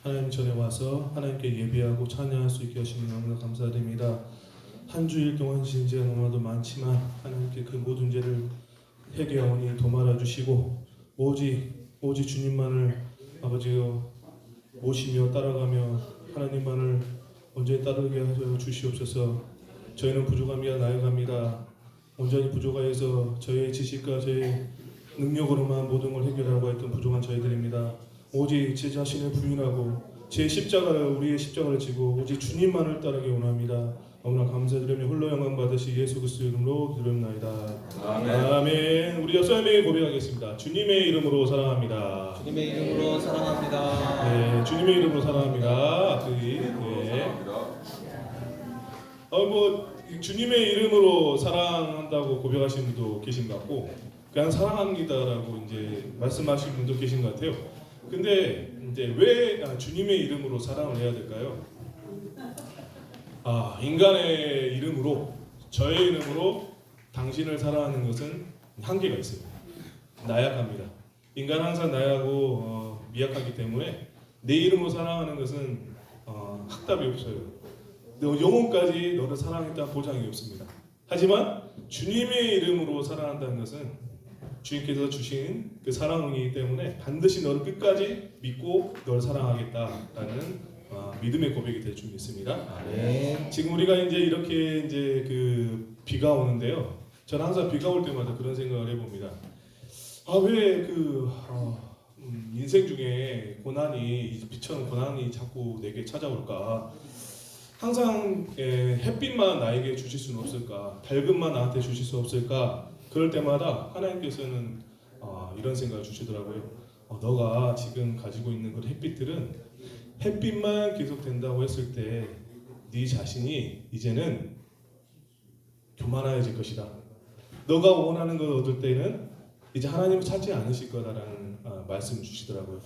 하나님 전에 와서 하나님께 예배하고 찬양할 수 있게 하시니 너무나 감사드립니다. 한 주일 동안 진지가 너무나도 많지만 하나님께 그 모든 죄를 회개하오니 도말아 주시고 오직 주님만을 아버지여 모시며 따라가며 하나님만을 온전히 따르게 하여 주시옵소서. 저희는 부족합니다. 나아갑니다. 온전히 부족하여서 저희의 지식과 저희의 능력으로만 모든 걸 해결하고 했던 부족한 저희들입니다. 오직 제 자신을 부인하고 제 십자가를 우리의 십자가를 지고 오직 주님만을 따르기 원합니다. 너무나 감사드리며 홀로 영광 받으시 예수 그리스도의 이름으로 기도합나이다. 아멘. 아멘. 우리 옆사람에게 고백하겠습니다. 주님의 이름으로 사랑합니다. 주님의 이름으로 사랑합니다. 네, 주님의 이름으로 사랑합니다. 주님의 이름으로 사랑한다고 고백하시는 분도 계신 것 같고, 그냥 사랑합니다라고 이제 말씀하시는 분도 계신 것 같아요. 근데 이제 왜 주님의 이름으로 사랑을 해야 될까요? 인간의 이름으로, 저의 이름으로 당신을 사랑하는 것은 한계가 있어요. 나약합니다. 인간 항상 나약하고 미약하기 때문에 내 이름으로 사랑하는 것은 확답이 없어요. 영혼까지 너를 사랑했다는 보장이 없습니다. 하지만 주님의 이름으로 사랑한다는 것은 주님께서 주신 그 사랑이기 때문에 반드시 너를 끝까지 믿고 너를 사랑하겠다라는 믿음의 고백이 될 줄 믿습니다. 네. 지금 우리가 이제 이렇게 이제 그 비가 오는데요. 저는 항상 비가 올 때마다 그런 생각을 해봅니다. 왜 인생 중에 비처럼 고난이 자꾸 내게 찾아올까? 항상 햇빛만 나에게 주실 수는 없을까? 밝음만 나한테 주실 수 없을까? 그럴 때마다 하나님께서는 이런 생각을 주시더라고요. 너가 지금 가지고 있는 그 햇빛만 계속 된다고 했을 때 네 자신이 이제는 교만해질 것이다. 너가 원하는 걸 얻을 때는 이제 하나님을 찾지 않으실 거다라는 말씀을 주시더라고요.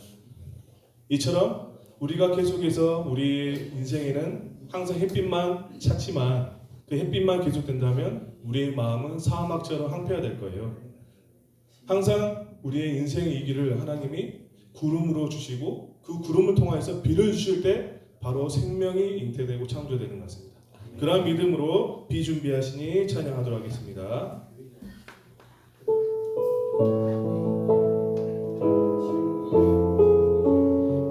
이처럼 우리가 계속해서 우리 인생에는 항상 햇빛만 찾지만 그 햇빛만 계속된다면 우리의 마음은 사막처럼 황폐화될 거예요. 항상 우리의 인생의 이기를 하나님이 구름으로 주시고 그 구름을 통해서 비를 주실 때 바로 생명이 잉태되고 창조되는 것 같습니다. 그러한 믿음으로 비 준비하시니 찬양하도록 하겠습니다.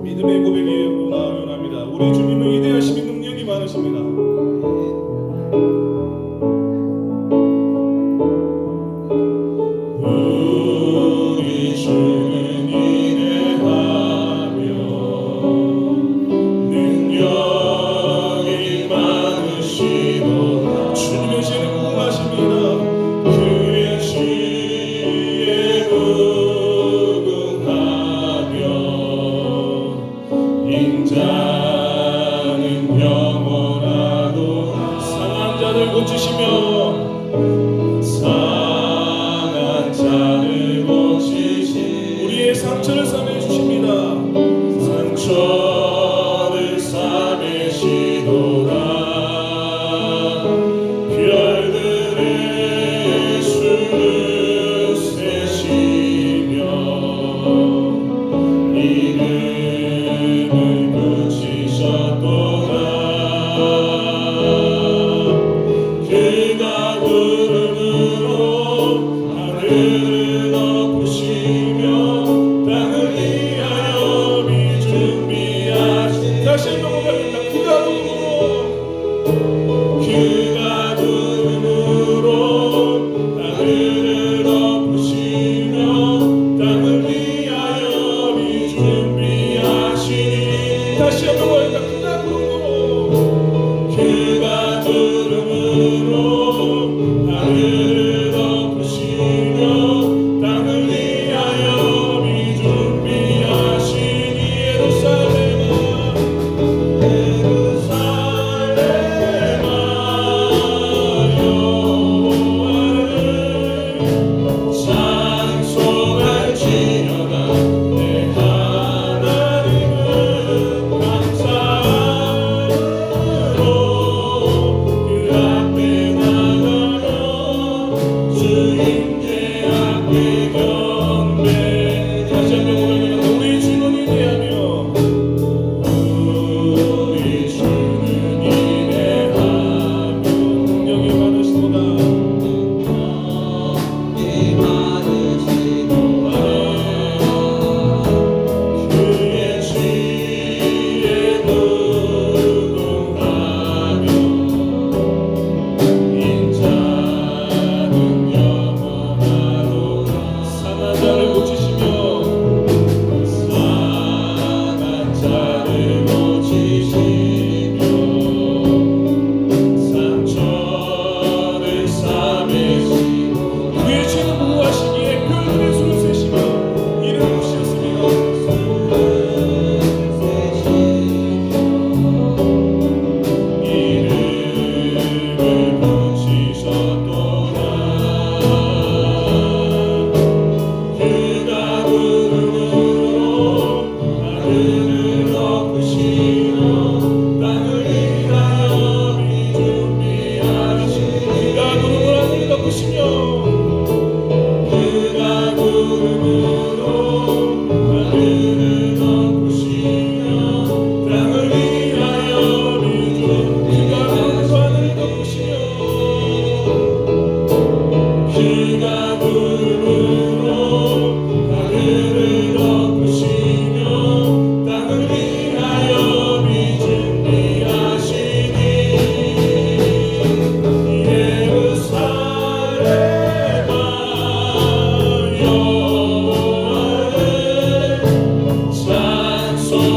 믿음의 고백으로 나아가려 합니다. 우리 주님은 위대하시며 능력이 많으십니다. 우리 주는 위대하며 능력이 많으시도다. 주님의 시를 구하십니다. 그의 시에 무궁하며 인자는 영원하도 상한 자를 고치시며 우리의 상처를 싸매 주십니다. 상처를 싸매시도다. 별들의 수를 세시며 이름을 붙이셨도다. 그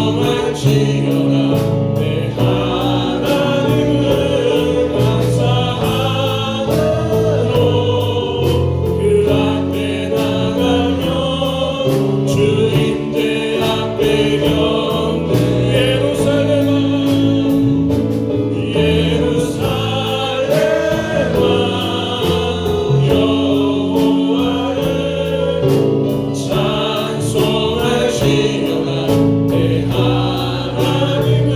찬송할지어다 내 하나님을 감사함으로 그 앞에 나가며 주인대 앞에 경배 예루살렘아 여호와를 찬송할지어다 내 하나님을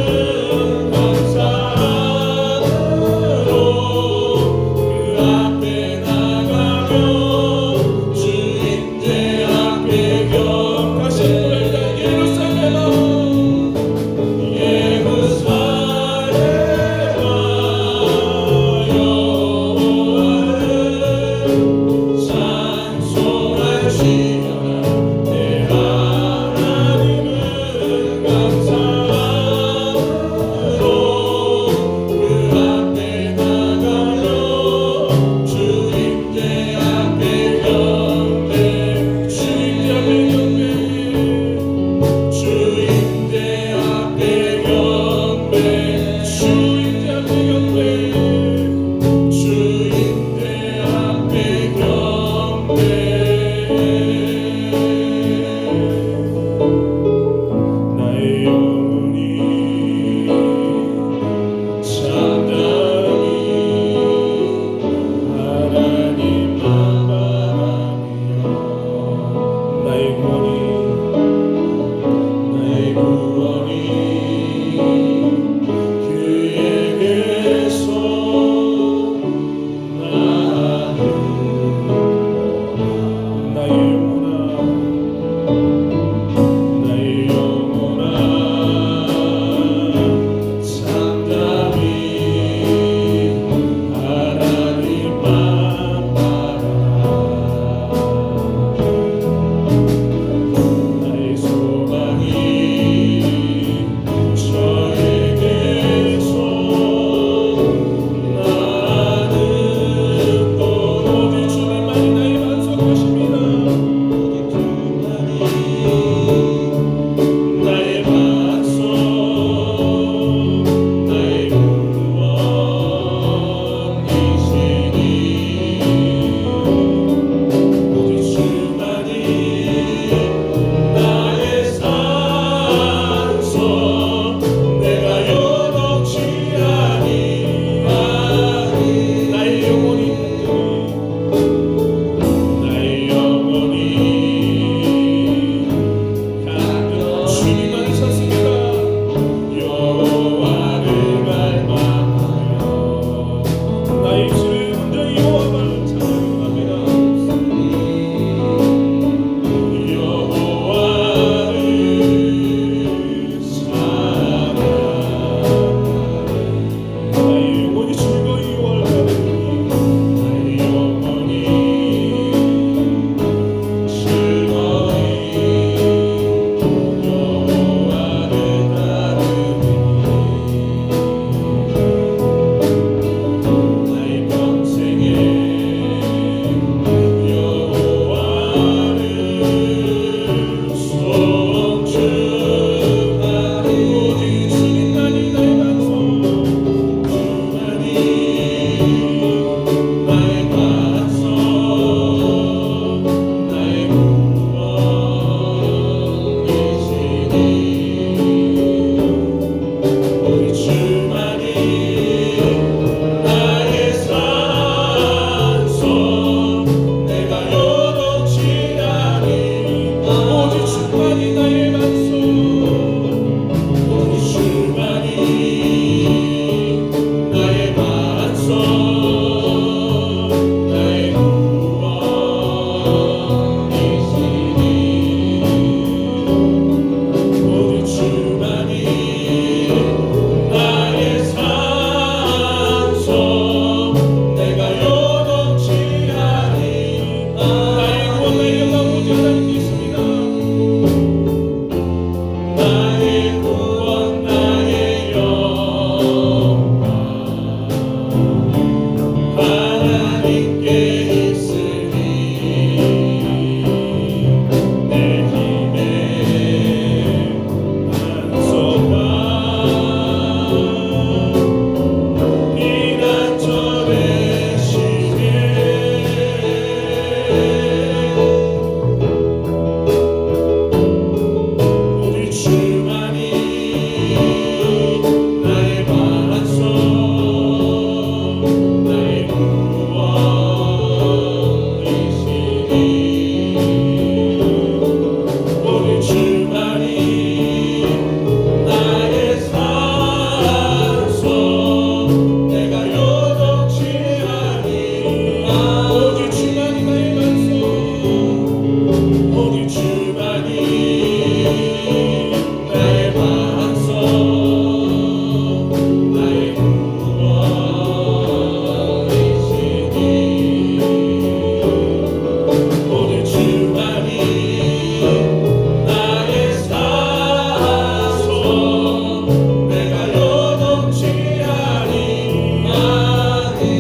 내가 요동치 아니하리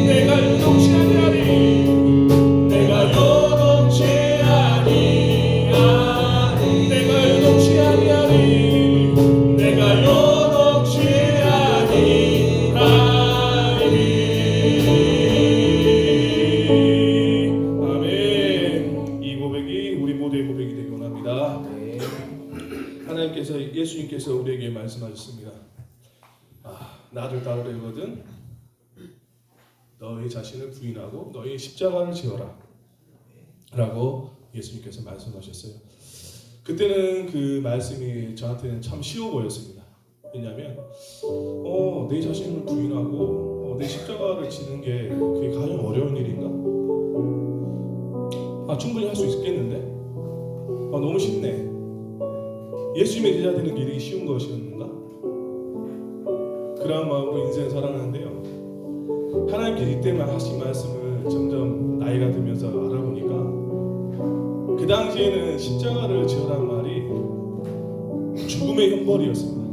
내가 요동치 아니하리 내가 요동치 아니하리 내가 요동치 아니하리 내가 요동치 아니하리 아멘. 이 고백이 우리 모두의 고백이 되기 원합니다. 하나님께서 예수님께서 우리에게 말씀하셨습니다. 나를 따르려거든 너의 자신을 부인하고 너의 십자가를 지어라 라고 예수님께서 말씀하셨어요. 그때는 그 말씀이 저한테는 참 쉬워 보였습니다. 왜냐하면 내 자신을 부인하고 내 십자가를 지는 게 그게 가장 어려운 일인가? 충분히 할 수 있겠는데? 너무 쉽네. 예수님의 제자 되는 길이 쉬운 것이었는가? 그런 마음으로 인생을 살아가는데요. 하나님께서 이때만 하신 말씀을 점점 나이가 들면서 알아보니까 그 당시에는 십자가를 지어라는 말이 죽음의 형벌이었습니다.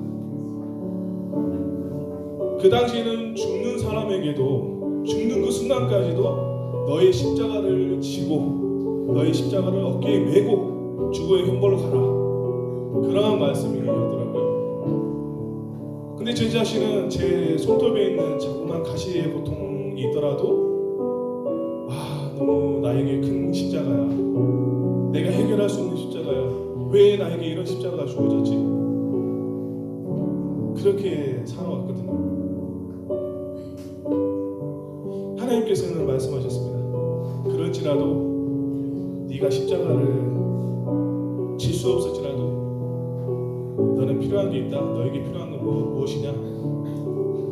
그 당시에는 죽는 사람에게도 죽는 그 순간까지도 너의 십자가를 지고 너의 십자가를 어깨에 메고 죽음의 형벌로 가라. 그러한 말씀이더라고요. 근데 제 자신은 제 손톱에 있는 자꾸만 가시의 고통이 있더라도 너무 나에게 큰 십자가야. 내가 해결할 수 없는 십자가야. 왜 나에게 이런 십자가가 주어졌지? 그렇게 살아왔거든요. 하나님께서는 말씀하셨습니다. 그럴지라도 네가 십자가를 질 수 없을지라도 너는 필요한 게 있다. 너에게 필요한 건 무엇이냐?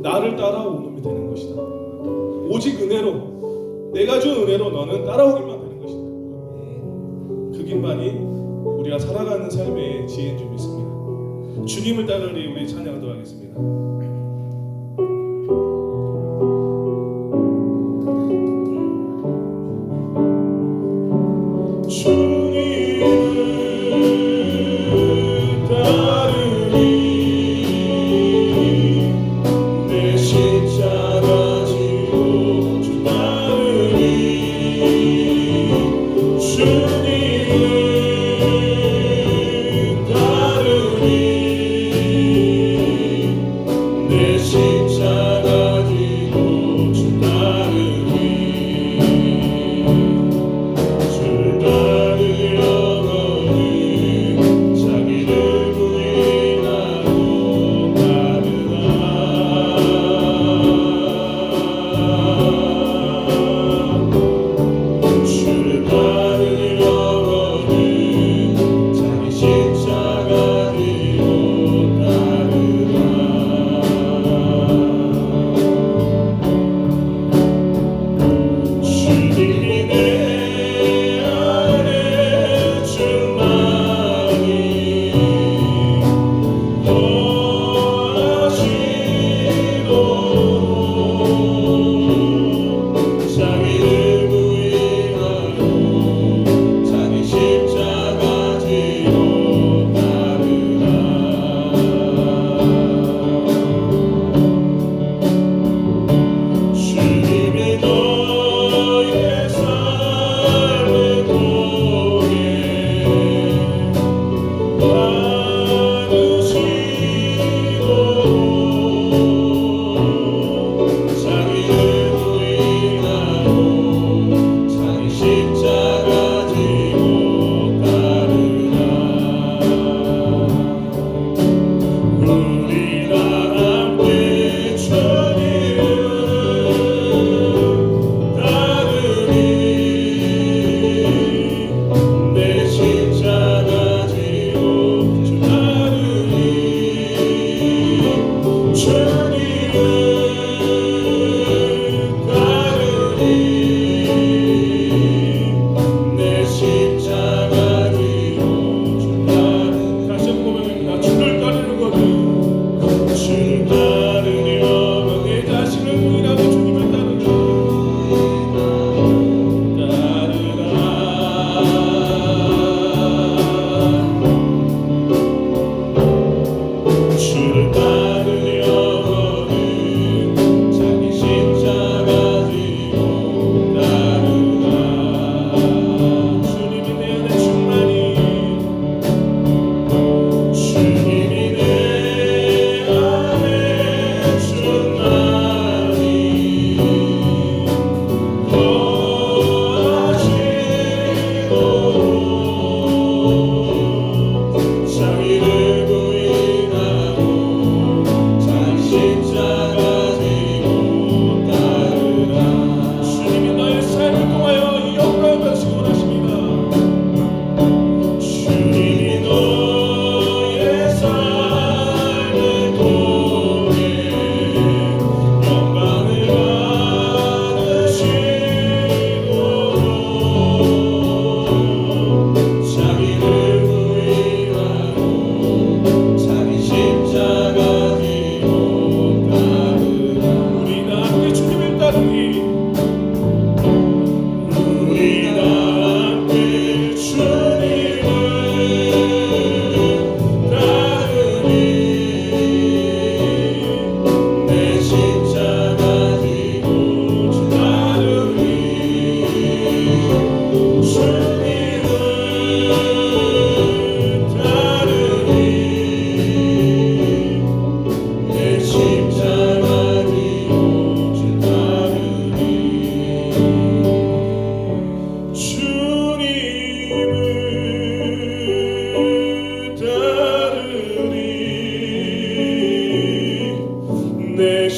나를 따라오는 놈이 되는 것이다. 오직 은혜로 내가 준 은혜로 너는 따라오기만 되는 것이다. 그 길만이 우리가 살아가는 삶의 지혜인 줄 믿습니다. 주님을 따르리 우리 찬양하도록 하겠습니다. 내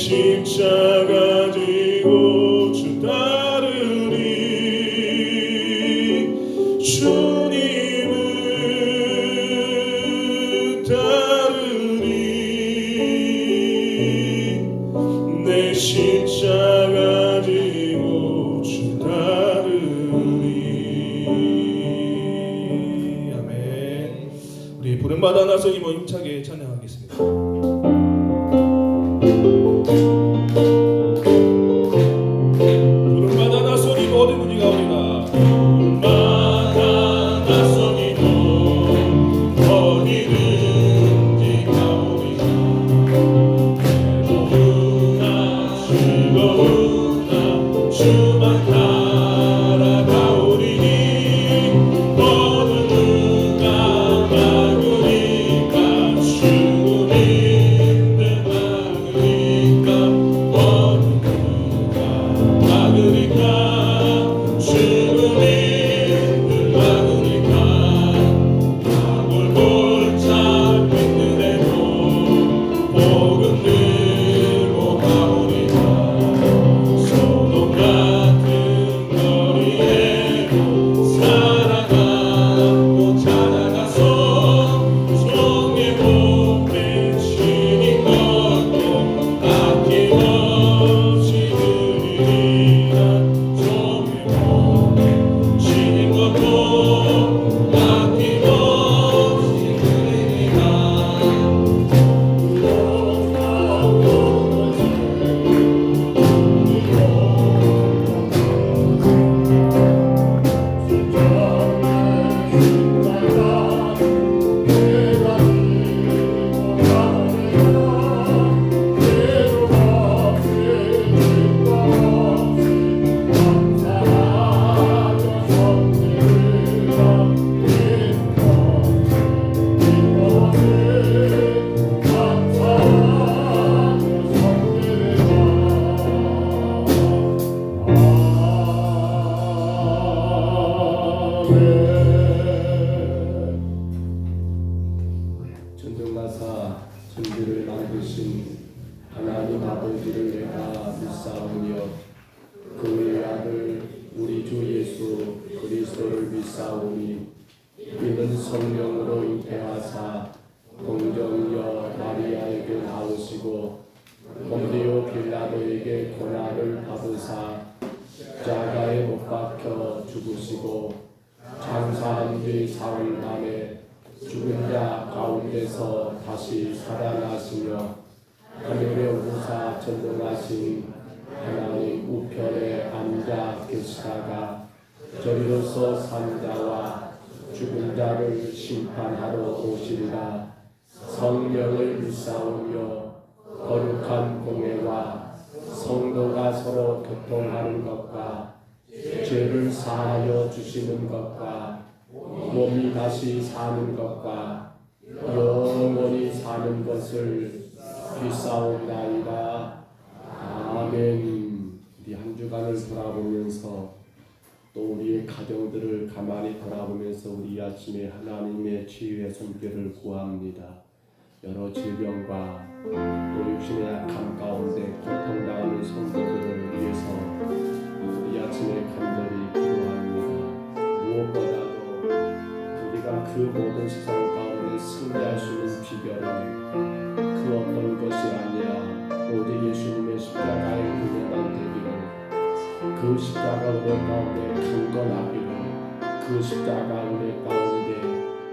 십자가 지고 주 따르리 주님을 따르리 내 십자가 지고 주 따르리 아멘. 우리 부름받아 나서기 뭐 힘차게 찬양하겠습니다. 부름받아 나서니 모든 무지가 오리다. 부름받아 나서니도 어디든지 가오리다. 배고프나 즐거우나 주만 따라가오리니 어느 누가 막으리까 주님들 막으리까 어느 누가 막으리까 주님들 막으리까 나물 골짜 빈들에도 복음 들고 가오리까 소돔 같은 거리에도 살아가고 찾아가서 종의 복된 신인 것도 아낌없이 드리리라 종의 복된 신인 것도 아낌없이 드리리라 전능하사 천지를 만드신 하나님 아버지를 내가 믿사오며 그의 아들 우리 주 예수 그리스도를 믿사오니 이는 성령으로 잉태하사 동정녀 마리아에게 나오시고 본디오 빌라도에게 고난을 받으사 십자가에 못 박혀 죽으시고 장사한 뒤 사흘 만에 죽은 자 가운데서 다시 살아나시며 하늘에 오사 전능하신 하나님 우편에 앉아 계시다가 저리로서 산 자와 죽은 자를 심판하러 오시리라. 성령을 믿사오며 거룩한 공회와 성도가 서로 교통하는 것과 죄를 사하여 주시는 것과 몸이 다시 사는 것과 영원히 사는 것을 믿사옵나이다. 아멘. 우리 한 주간을 돌아보면서 또 우리의 가정들을 가만히 돌아보면서 우리 아침에 하나님의 치유의 손길을 구합니다. 여러 질병과 또 육신의 약함 가운데 고통당하는 성도들을 위해서 우리 아침에 간절히 기도합니다. 무엇보다도 우리가 그 모든 세상 가운데 승리할 수 있는 비결은 그 어떤 것이 아니라 오직 예수님의 십자가의 은혜만 되기를, 그 십자가 은혜 가운데 강건하기를, 그 십자가 은혜 가운데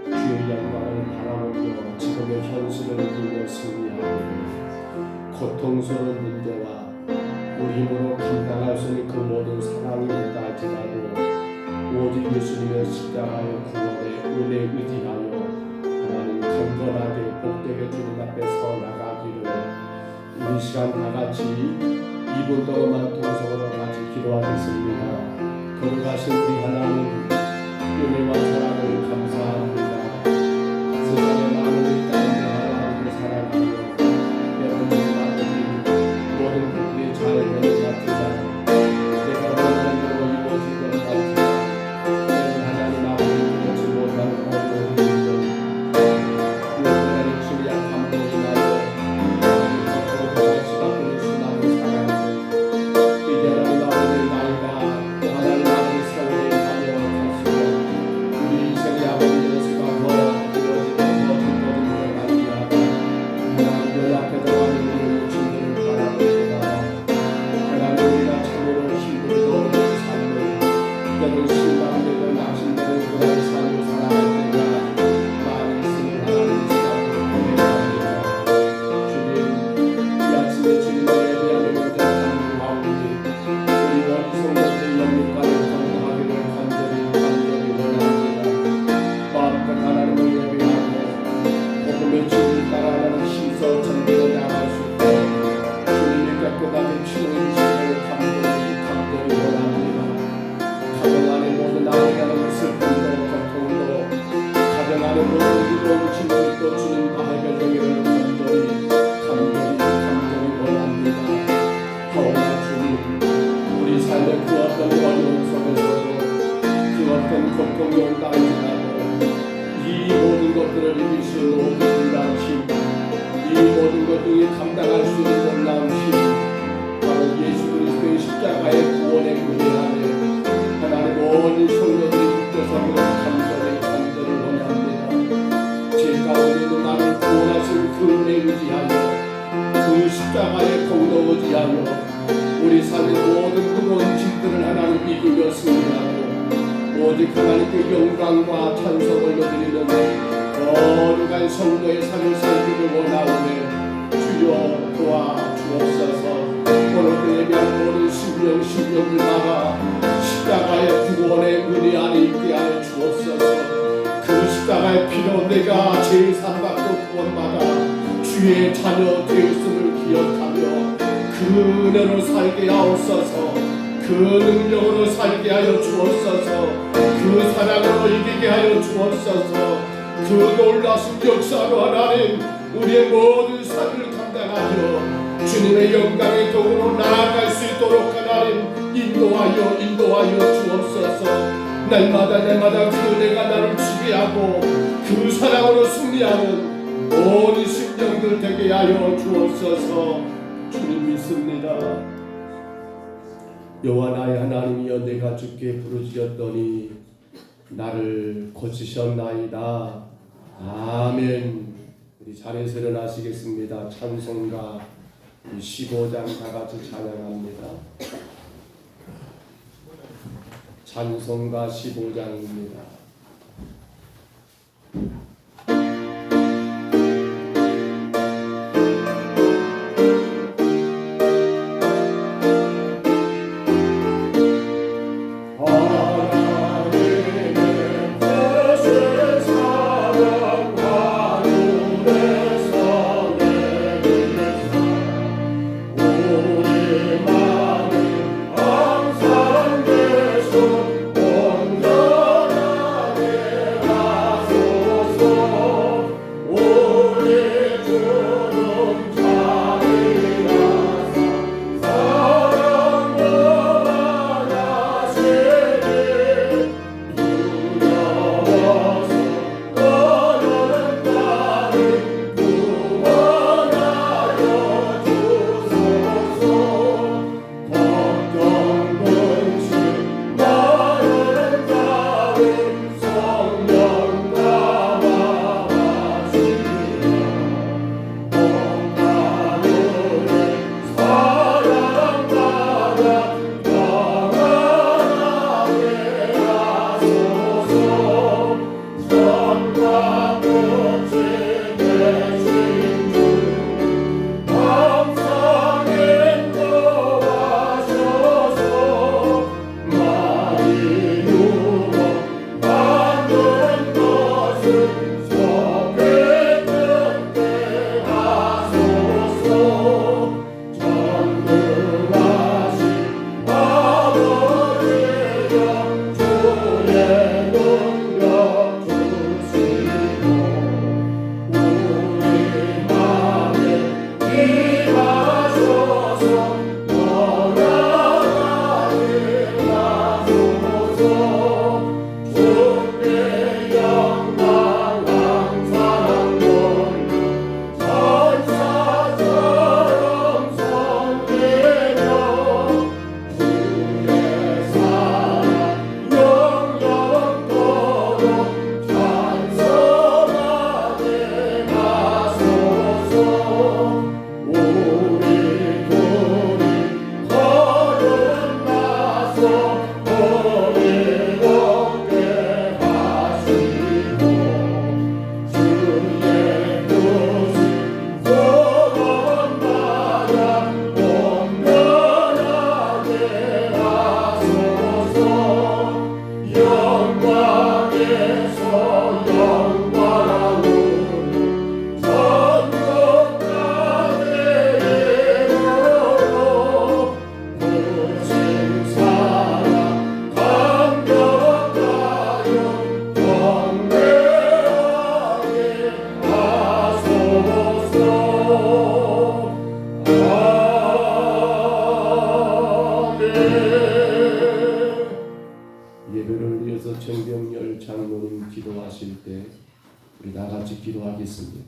주의 영광을 바라보며 지금의 현실을 이기며 승리하기를, 고통스러운 문제와 우리 힘으로 감당할 수 있는 그 모든 사랑이 있다 할지라도 오직 예수님의 십자가의 구원에 은혜에 의지하여 하나님 강건하게 복되게 주님 앞에 서 나가기를, 우리 시간 다 같이 2분 동안만 동성으로 같이 기도하겠습니다. 거룩하신 우리 하나님, 은혜와 사랑을 감사합니다. 세상의 많은 일 가운데 하나님을 사랑하며 때로는 아버지 모든 것들이 잘 되는 것 같지만 내가 원하는 대로 이루어질 것 같지만 때로는 하나님 아버지 그렇지 못하는 어려운 일들, 무엇보다 육신의 약함으로 인하여 앞으로 그것이 바꾸는 수많은 연약해져가는 우리 친구를 바라봅니다. 하나님 우리가 참으로 힘들고 어려운 삶을 때로 실망되고 낙심되는 그런 삶을 살아갈 때가 많이 있음을 하나님 생각합니다. 주님 이 아침에 주님의 예배하는 것들 감사하오니 우리 원성도들 영육간에 건강하기를 간절히 원합니다. 마음껏 하나님을 예배하고 복음의 진리 따라 하나님 힘써 전도로 나아갈 수 있고 주님의 깨끗하게 치료해 주시기를 간절히 원합니다. 가정 안에 모든 나에게 하는 슬픔도 고통도 가정 안에 모든 이런 짐들도 주님 다 해결되기를 간절히 원합니다. 하오나 주님 우리 삶의 그 어떤 어려움 속에서도 그 어떤 고통이 온다 할지라도 이 모든 것들을 이길 수 있는 놀라운 힘, 이 모든 것들을 감당할 수 있는 놀라운 힘, 바로 예수 그리스도의 십자가의 구원의 은혜 안에 하나님 모든 성도들이 붙어서 간절히 원합니다. 제 가운데도 나를 구원하신 그 은혜 의지하여 그 십자가의 공로 의지하여 우리 삶의 모든 무거운 짐들을 하나님 이기며 승리하고 오직 하나님께 영광과 찬송을 드리는 거룩한 성도의 삶을 살기를 원하오매 주여 도와주옵소서. 오늘도 예배한 모든 심령을 막아 십자가의 구원의 은혜 안에 있게 하여 주옵소서. 그 십자가의 피로 내가 제3받고 구원받아 주의 자녀 되었음을 기억하며 그 은혜로 살게 하옵소서. 그 능력으로 살게 하여 주옵소서. 그 사랑으로 이기게 하여 주옵소서. 그 놀라신 역사로 하나님 우리의 모든 삶을 감당하여 주님의 영광의 도구로 나아갈 수 있도록 하나님 인도하여 주옵소서. 날마다 그 은혜가 나를 지배하고 그 사랑으로 승리하는 모든 심령들 되게 하여 주옵소서. 주님 믿습니다. 여호와 나의 하나님이여 내가 주께 부르짖었더니 나를 고치셨나이다. 아멘. 우리 자리에서 일어나시겠습니다. 찬송가 15장 다 같이 찬양합니다. 찬송가 15장입니다. 항상 계속 온전한 우리 다 같이 기도하겠습니다.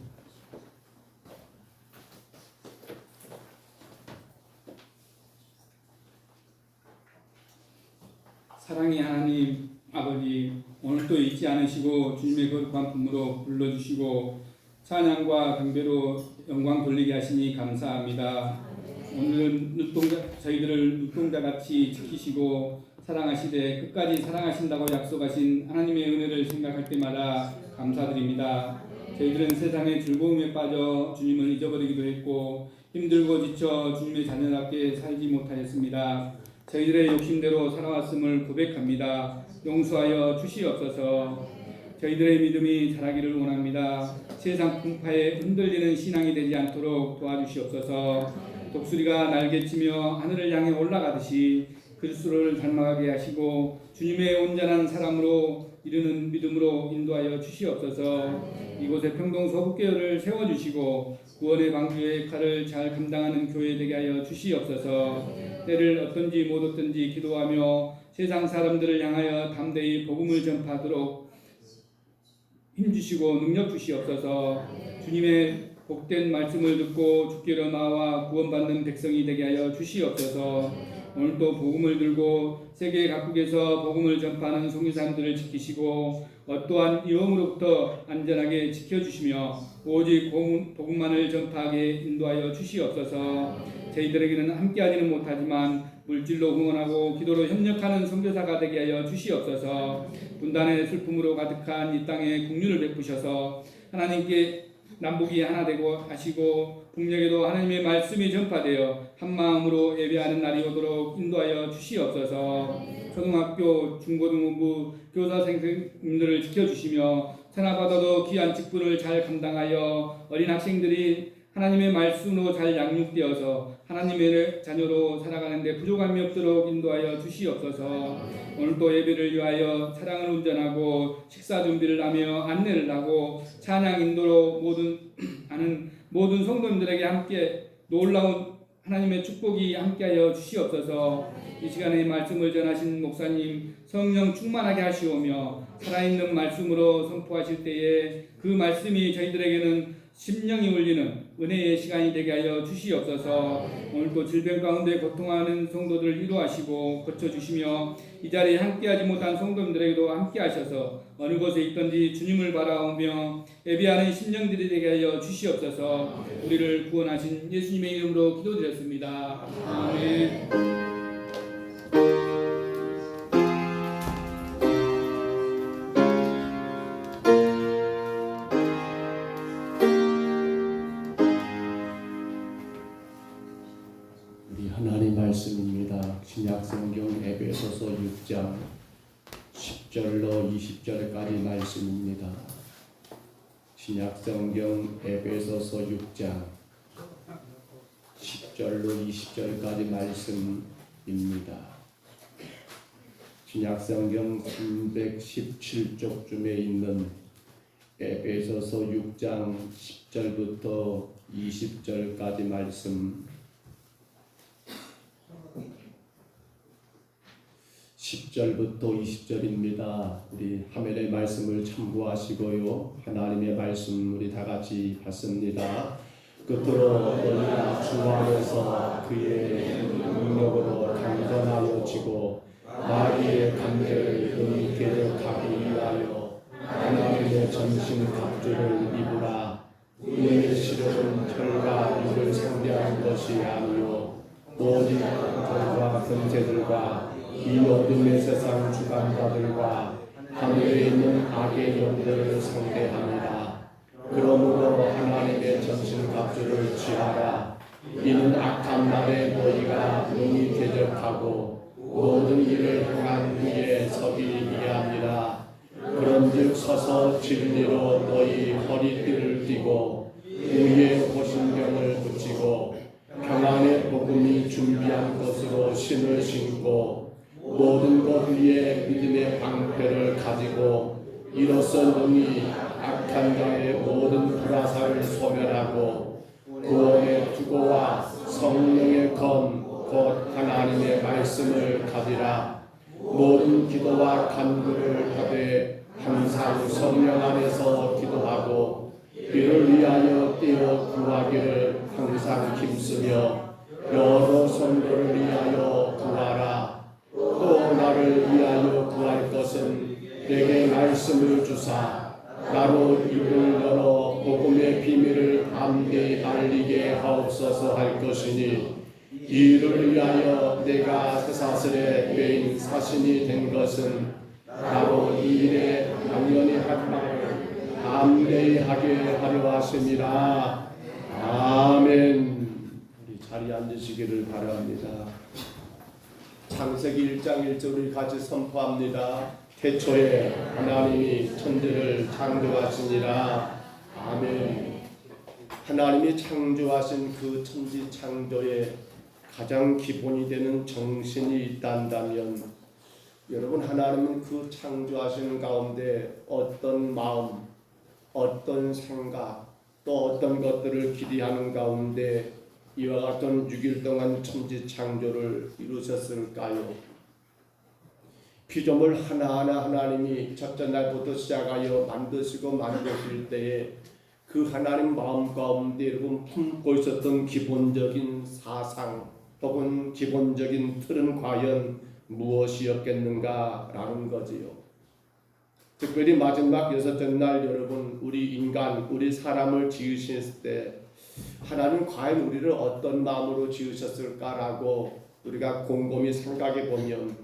사랑의 하나님 아버지, 오늘도 잊지 않으시고 주님의 거룩한 품으로 불러주시고 찬양과 경배로 영광 돌리게 하시니 감사합니다. 오늘은 저희들을 눈동자같이 지키시고 사랑하시되 끝까지 사랑하신다고 약속하신 하나님의 은혜를 생각할 때마다 감사드립니다. 저희들은 세상의 즐거움에 빠져 주님을 잊어버리기도 했고 힘들고 지쳐 주님의 자녀답게 살지 못하였습니다. 저희들의 욕심대로 살아왔음을 고백합니다. 용서하여 주시옵소서. 저희들의 믿음이 자라기를 원합니다. 세상 풍파에 흔들리는 신앙이 되지 않도록 도와주시옵소서. 독수리가 날개치며 하늘을 향해 올라가듯이 그리스도를 닮아가게 하시고 주님의 온전한 사랑으로 이르는 믿음으로 인도하여 주시옵소서. 이곳에 평동 서북교회를 세워주시고 구원의 방주의 역할을 잘 감당하는 교회 되게 하여 주시옵소서. 때를 어떤지 못 어떤지 기도하며 세상 사람들을 향하여 담대히 복음을 전파하도록 힘주시고 능력 주시옵소서. 주님의 복된 말씀을 듣고 주께로 나와 구원받는 백성이 되게 하여 주시옵소서. 오늘도 복음을 들고 세계 각국에서 복음을 전파하는 선교사님들을 지키시고 어떠한 위험으로부터 안전하게 지켜주시며 오직 복음만을 전파하게 인도하여 주시옵소서. 저희들에게는 함께하지는 못하지만 물질로 후원하고 기도로 협력하는 선교사가 되게 하여 주시옵소서. 분단의 슬픔으로 가득한 이 땅에 긍휼을 베푸셔서 하나님께 남북이 하나 되고 하시고 북녘에도 하나님의 말씀이 전파되어 한 마음으로 예배하는 날이 오도록 인도하여 주시옵소서. 초등학교, 중고등부 교사 선생님들을 지켜주시며 천하받아도 귀한 직분을 잘 감당하여 어린 학생들이 하나님의 말씀으로 잘 양육되어서 하나님의 자녀로 살아가는 데 부족함이 없도록 인도하여 주시옵소서. 오늘도 예배를 위하여 차량을 운전하고 식사 준비를 하며 안내를 하고 찬양 인도로 모든 성도님들에게 함께 놀라운 하나님의 축복이 함께하여 주시옵소서. 이 시간에 말씀을 전하신 목사님 성령 충만하게 하시오며 살아있는 말씀으로 선포하실 때에 그 말씀이 저희들에게는 심령이 울리는 은혜의 시간이 되게 하여 주시옵소서. 오늘도 질병 가운데 고통하는 성도들을 위로하시고 고쳐주시며 이 자리에 함께하지 못한 성도님들에게도 함께하셔서 어느 곳에 있든지 주님을 바라오며 예배하는 심령들이 되게 하여 주시옵소서. 우리를 구원하신 예수님의 이름으로 기도드렸습니다. 아멘. 하나님 말씀입니다. 신약성경 에베소서 6장 10절로 20절까지 말씀입니다. 신약성경 에베소서 6장 10절로 20절까지 말씀입니다. 신약성경 317쪽쯤에 있는 에베소서 6장 10절부터 20절까지 말씀 10절부터 20절입니다. 우리 화면의 말씀을 참고하시고요. 하나님의 말씀 우리 다 같이 받습니다. 끝으로 너희가 주 안에서 그의 능력으로 강건하여지고 마귀의 관계를 능히 대적하기 위하여 하나님의 전신 갑주를 입으라. 우리의 시력은 혈과 육을 상대하는 것이 아니요 오직 들과 권세들과 이 어둠의 세상 주관자들과 하늘에 있는 악의 영들을 상대합니다. 그러므로 하나님의 전신갑주를 취하라. 이는 악한 날에 너희가 능히 대적하고 모든 일을 행한 후에 서기 위함이라. 그런즉 서서 진리로 너희 허리띠를 띠고 의의 호신경을 붙이고 평안의 복음이 준비한 것으로 신을 신고 모든 것 위에 믿음의 방패를 가지고 이로써 능히 악한 자의 모든 불화살을 소멸하고 구원의 투고와 성령의 검 곧 하나님의 말씀을 가지라. 모든 기도와 간구를 하되 항상 성령 안에서 기도 기도하고 이를 위하여 뛰어 구하기를 항상 힘쓰며 여러 성도를 위하여 구하라. 또 나를 위하여 구할 것은 내게 말씀을 주사 나로 입을 열어 복음의 비밀을 담대히 알리게 하옵소서 할 것이니 이를 위하여 내가 사슬에 매인 사신이 된 것은 나로 이 일에 당연히 할 말을 담대히 하게 하려 하심이라. 아멘. 우리 자리에 앉으시기를 바랍니다. 창세기 1장 1절을 같이 선포합니다. 태초에 하나님이 천지를 창조하시니라. 아멘. 하나님이 창조하신 그 천지 창조에 가장 기본이 되는 정신이 있단다면 여러분, 하나님은 그 창조하시는 가운데 어떤 마음, 어떤 생각, 또 어떤 것들을 기대하는 가운데 이와 같은 6일 동안 천지 창조를 이루셨을까요? 피조물 하나하나 하나님이 첫째 날부터 시작하여 만드시고 만드실 때에 그 하나님 마음 가운데 여러분 품고 있었던 기본적인 사상 혹은 기본적인 틀은 과연 무엇이었겠는가라는 거지요. 특별히 마지막 여섯째 날 여러분, 우리 인간, 우리 사람을 지으셨을 때 하나님 과연 우리를 어떤 마음으로 지으셨을까라고 우리가 곰곰이 생각해 보면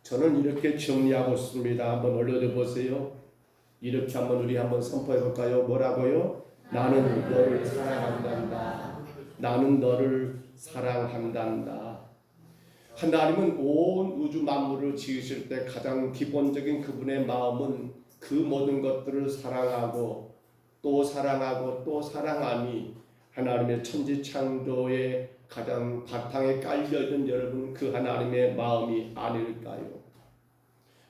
저는 이렇게 정리하고 있습니다. 한번 올려줘 보세요. 이렇게 우리 한번 선포해 볼까요? 뭐라고요? 나는 너를 사랑한단다. 나는 너를 사랑한단다. 하나님은 온 우주 만물을 지으실 때 가장 기본적인 그분의 마음은 그 모든 것들을 사랑하고 또 사랑하고 또 사랑하니 하나님의 천지 창조의 가장 바탕에 깔려있는 여러분 그 하나님의 마음이 아닐까요?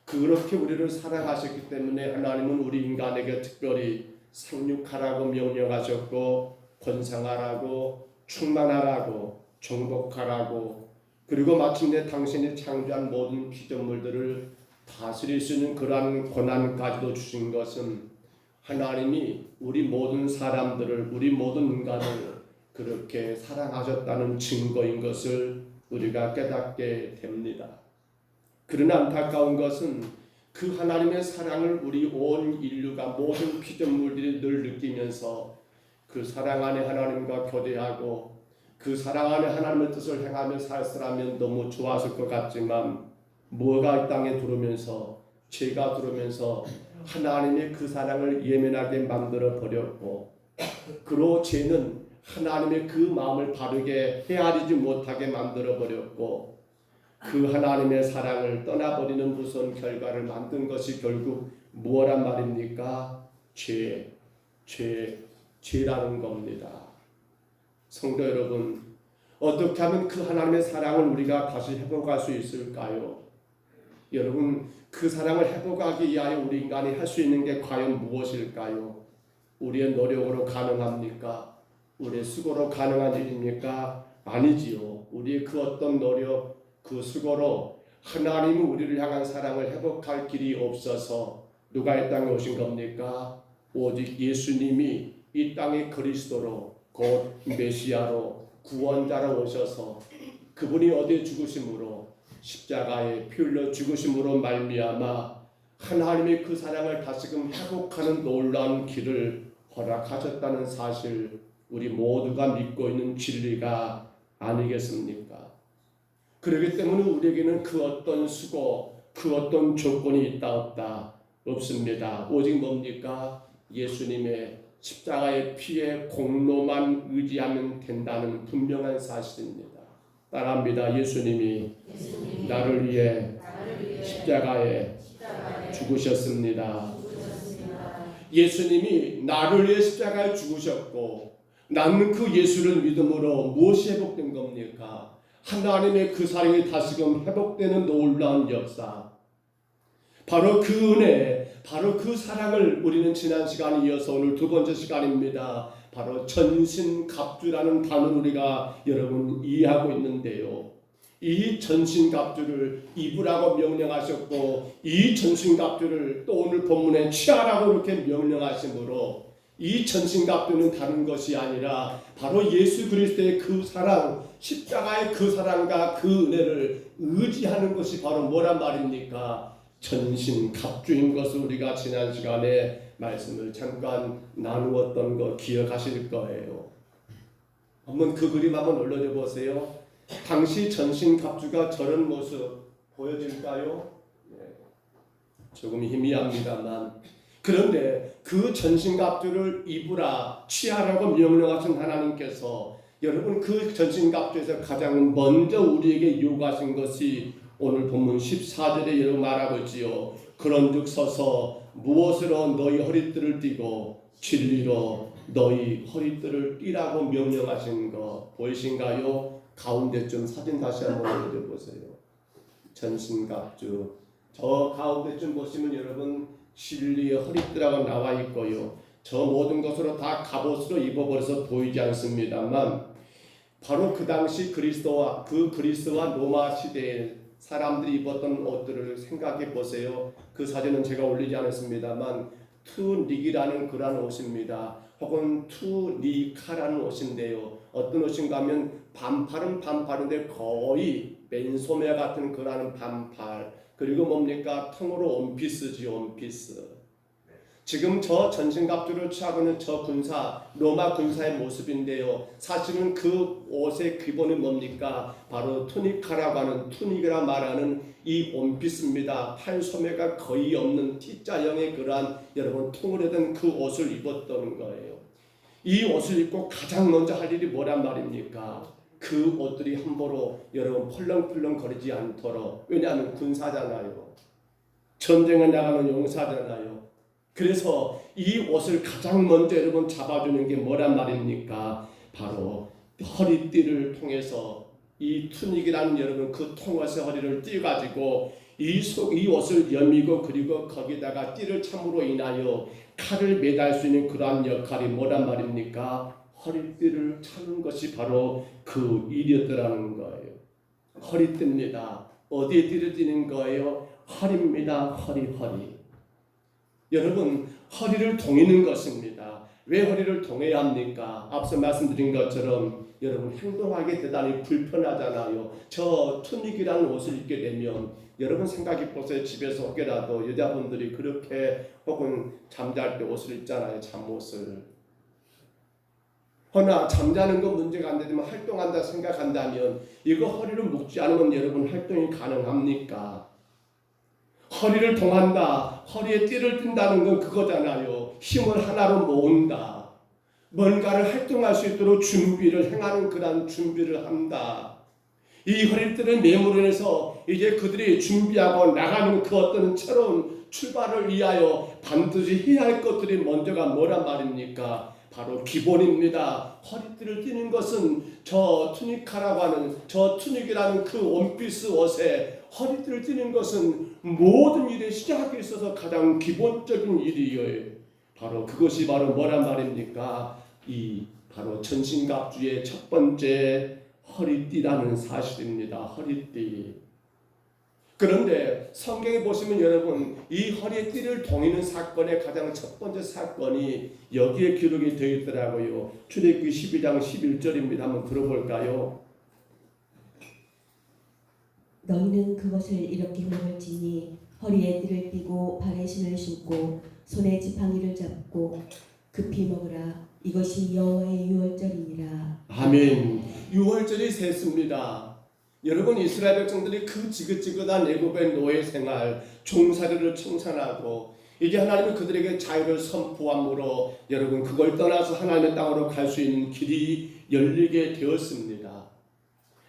그렇게 우리를 사랑하셨기 때문에 하나님은 우리 인간에게 특별히 생육하라고 명령하셨고 권상하라고 충만하라고 정복하라고 그리고 마침내 당신이 창조한 모든 피조물들을 다스릴 수 있는 그러한 권한까지도 주신 것은 하나님이 우리 모든 사람들을 우리 모든 인간을 그렇게 사랑하셨다는 증거인 것을 우리가 깨닫게 됩니다. 그러나 안타까운 것은 그 하나님의 사랑을 우리 온 인류가 모든 피조물들이 늘 느끼면서 그 사랑 안에 하나님과 교제하고 그 사랑 안에 하나님의 뜻을 행하며 살았으라면 너무 좋았을 것 같지만 뭐가 이 땅에 들어오면서 죄가 들어오면서 하나님의 그 사랑을 예민하게 만들어 버렸고 그로 죄는 하나님의 그 마음을 바르게 헤아리지 못하게 만들어 버렸고 그 하나님의 사랑을 떠나버리는 무서운 결과를 만든 것이 결국 무엇란 말입니까? 죄라는 겁니다. 성도 여러분, 어떻게 하면 그 하나님의 사랑을 우리가 다시 회복할 수 있을까요? 여러분, 그 사랑을 회복하기 위하여 우리 인간이 할 수 있는 게 과연 무엇일까요? 우리의 노력으로 가능합니까? 우리의 수고로 가능한 일입니까? 아니지요. 우리의 그 어떤 노력, 그 수고로 하나님은 우리를 향한 사랑을 회복할 길이 없어서 누가 이 땅에 오신 겁니까? 오직 예수님이 이 땅의 그리스도로 곧 메시아로 구원자로 오셔서 그분이 어디에 죽으심으로 십자가에 피 흘려 죽으심으로 말미암아 하나님의 그 사랑을 다시금 회복하는 놀라운 길을 허락하셨다는 사실 우리 모두가 믿고 있는 진리가 아니겠습니까? 그렇기 때문에 우리에게는 그 어떤 수고, 그 어떤 조건이 있다 없다 없습니다. 오직 뭡니까? 예수님의 십자가의 피의 공로만 의지하면 된다는 분명한 사실입니다. 따라합니다. 예수님이 나를 위해 십자가에 죽으셨습니다. 예수님이 나를 위해 십자가에 죽으셨고 나는 그 예수를 믿음으로 무엇이 회복된 겁니까? 하나님의 그 사랑이 다시금 회복되는 놀라운 역사. 바로 그 은혜, 바로 그 사랑을 우리는 지난 시간에 이어서 오늘 두 번째 시간입니다. 바로 전신갑주라는 단어를 우리가 여러분 이해하고 있는데요. 이 전신갑주를 입으라고 명령하셨고 이 전신갑주를 또 오늘 본문에 취하라고 이렇게 명령하심으로 이 전신갑주는 다른 것이 아니라 바로 예수 그리스도의 그 사랑, 십자가의 그 사랑과 그 은혜를 의지하는 것이 바로 뭐란 말입니까? 전신갑주인 것을 우리가 지난 시간에 말씀을 잠깐 나누었던 거 기억하실 거예요. 한번 그 그림 한번 올려줘 보세요. 당시 전신갑주가 저런 모습 보여질까요? 네. 조금 희미합니다만 그런데 그 전신갑주를 입으라 취하라고 명령하신 하나님께서 여러분 그 전신갑주에서 가장 먼저 우리에게 요구하신 것이 오늘 본문 14절에 이렇게 말하고 있지요. 그런즉 서서 무엇으로 너희 허리띠를 띠고 진리로 너희 허리띠를 띠라고 명령하신 거 보이신가요? 가운데쯤 사진 다시 한번 올려보세요. 전신갑주 저 가운데쯤 보시면 여러분 진리의 허리띠라고 나와 있고요. 저 모든 것으로 다 갑옷으로 입어버려서 보이지 않습니다만 바로 그 당시 그리스도와 로마 시대에 사람들이 입었던 옷들을 생각해 보세요. 그 사진은 제가 올리지 않았습니다만 투닉이라는 그런 옷입니다. 혹은 투니카라는 옷인데요. 어떤 옷인가 하면 반팔은 반팔인데 거의 맨소매 같은 그런 반팔. 그리고 뭡니까? 통으로 원피스지요. 원피스. 지금 저 전신갑주를 취하고 있는 저 군사, 로마 군사의 모습인데요. 사실은 그 옷의 기본이 뭡니까? 바로 투니카라고 하는, 투닉이라 말하는 이 원피스입니다. 팔 소매가 거의 없는 T자형의 그러한 여러분 통으로 된 그 옷을 입었던 거예요. 이 옷을 입고 가장 먼저 할 일이 뭐란 말입니까? 그 옷들이 함부로 여러분 펄렁펄렁 거리지 않도록. 왜냐하면 군사잖아요. 전쟁에 나가는 용사잖아요. 그래서 이 옷을 가장 먼저 여러분 잡아주는 게 뭐란 말입니까? 바로 허리띠를 통해서 이 투닉이라는 여러분 그 통옷의 허리를 띠가지고 이 옷을 여미고 그리고 거기다가 띠를 참으로 인하여 칼을 매달 수 있는 그러한 역할이 뭐란 말입니까? 허리띠를 차는 것이 바로 그 일이었더라는 거예요. 허리띠입니다. 어디에 띠를 띠는 거예요? 허리입니다. 허리. 여러분 허리를 동이는 것입니다. 왜 허리를 동여야 합니까? 앞서 말씀드린 것처럼 여러분 행동하기 대단히 불편하잖아요. 저 투닉이라는 옷을 입게 되면 여러분 생각해 보세요. 집에서 혹여라도 여자분들이 그렇게 혹은 잠잘 때 옷을 입잖아요. 잠옷을. 허나 잠자는 건 문제가 안 되지만 활동한다 생각한다면 이거 허리를 묶지 않으면 여러분 활동이 가능합니까? 허리를 동한다. 허리에 띠를 띈다는 건 그거잖아요. 힘을 하나로 모은다. 뭔가를 활동할 수 있도록 준비를 행하는 그런 준비를 한다. 이 허리띠를 매무로 해서 이제 그들이 준비하고 나가는 그 어떤 새로운 출발을 위하여 반드시 해야 할 것들이 먼저가 뭐란 말입니까? 바로 기본입니다. 허리띠를 띠는 것은 저 투니카라고 하는 저 투닉이라는 그 원피스 옷에 허리띠를 띠는 것은 모든 일의 시작에 있어서 가장 기본적인 일이에요. 바로 그것이 바로 뭐란 말입니까? 이 바로 전신갑주의 첫 번째 허리띠라는 사실입니다. 허리띠. 그런데 성경에 보시면 여러분 이 허리띠를 동이는 사건의 가장 첫 번째 사건이 여기에 기록이 되어 있더라고요. 출애굽기 12장 11절입니다. 한번 들어볼까요? 너희는 그것을 이렇게 먹을지니 허리에 띠를 띠고 발에 신을 신고 손에 지팡이를 잡고 급히 먹으라. 이것이 여호와의 유월절이니라. 아멘. 유월절이 셋습니다. 여러분 이스라엘 백성들이 그 지긋지긋한 애굽의 노예 생활, 종살이를 청산하고 이제 하나님은 그들에게 자유를 선포함으로 여러분 그걸 떠나서 하나님의 땅으로 갈 수 있는 길이 열리게 되었습니다.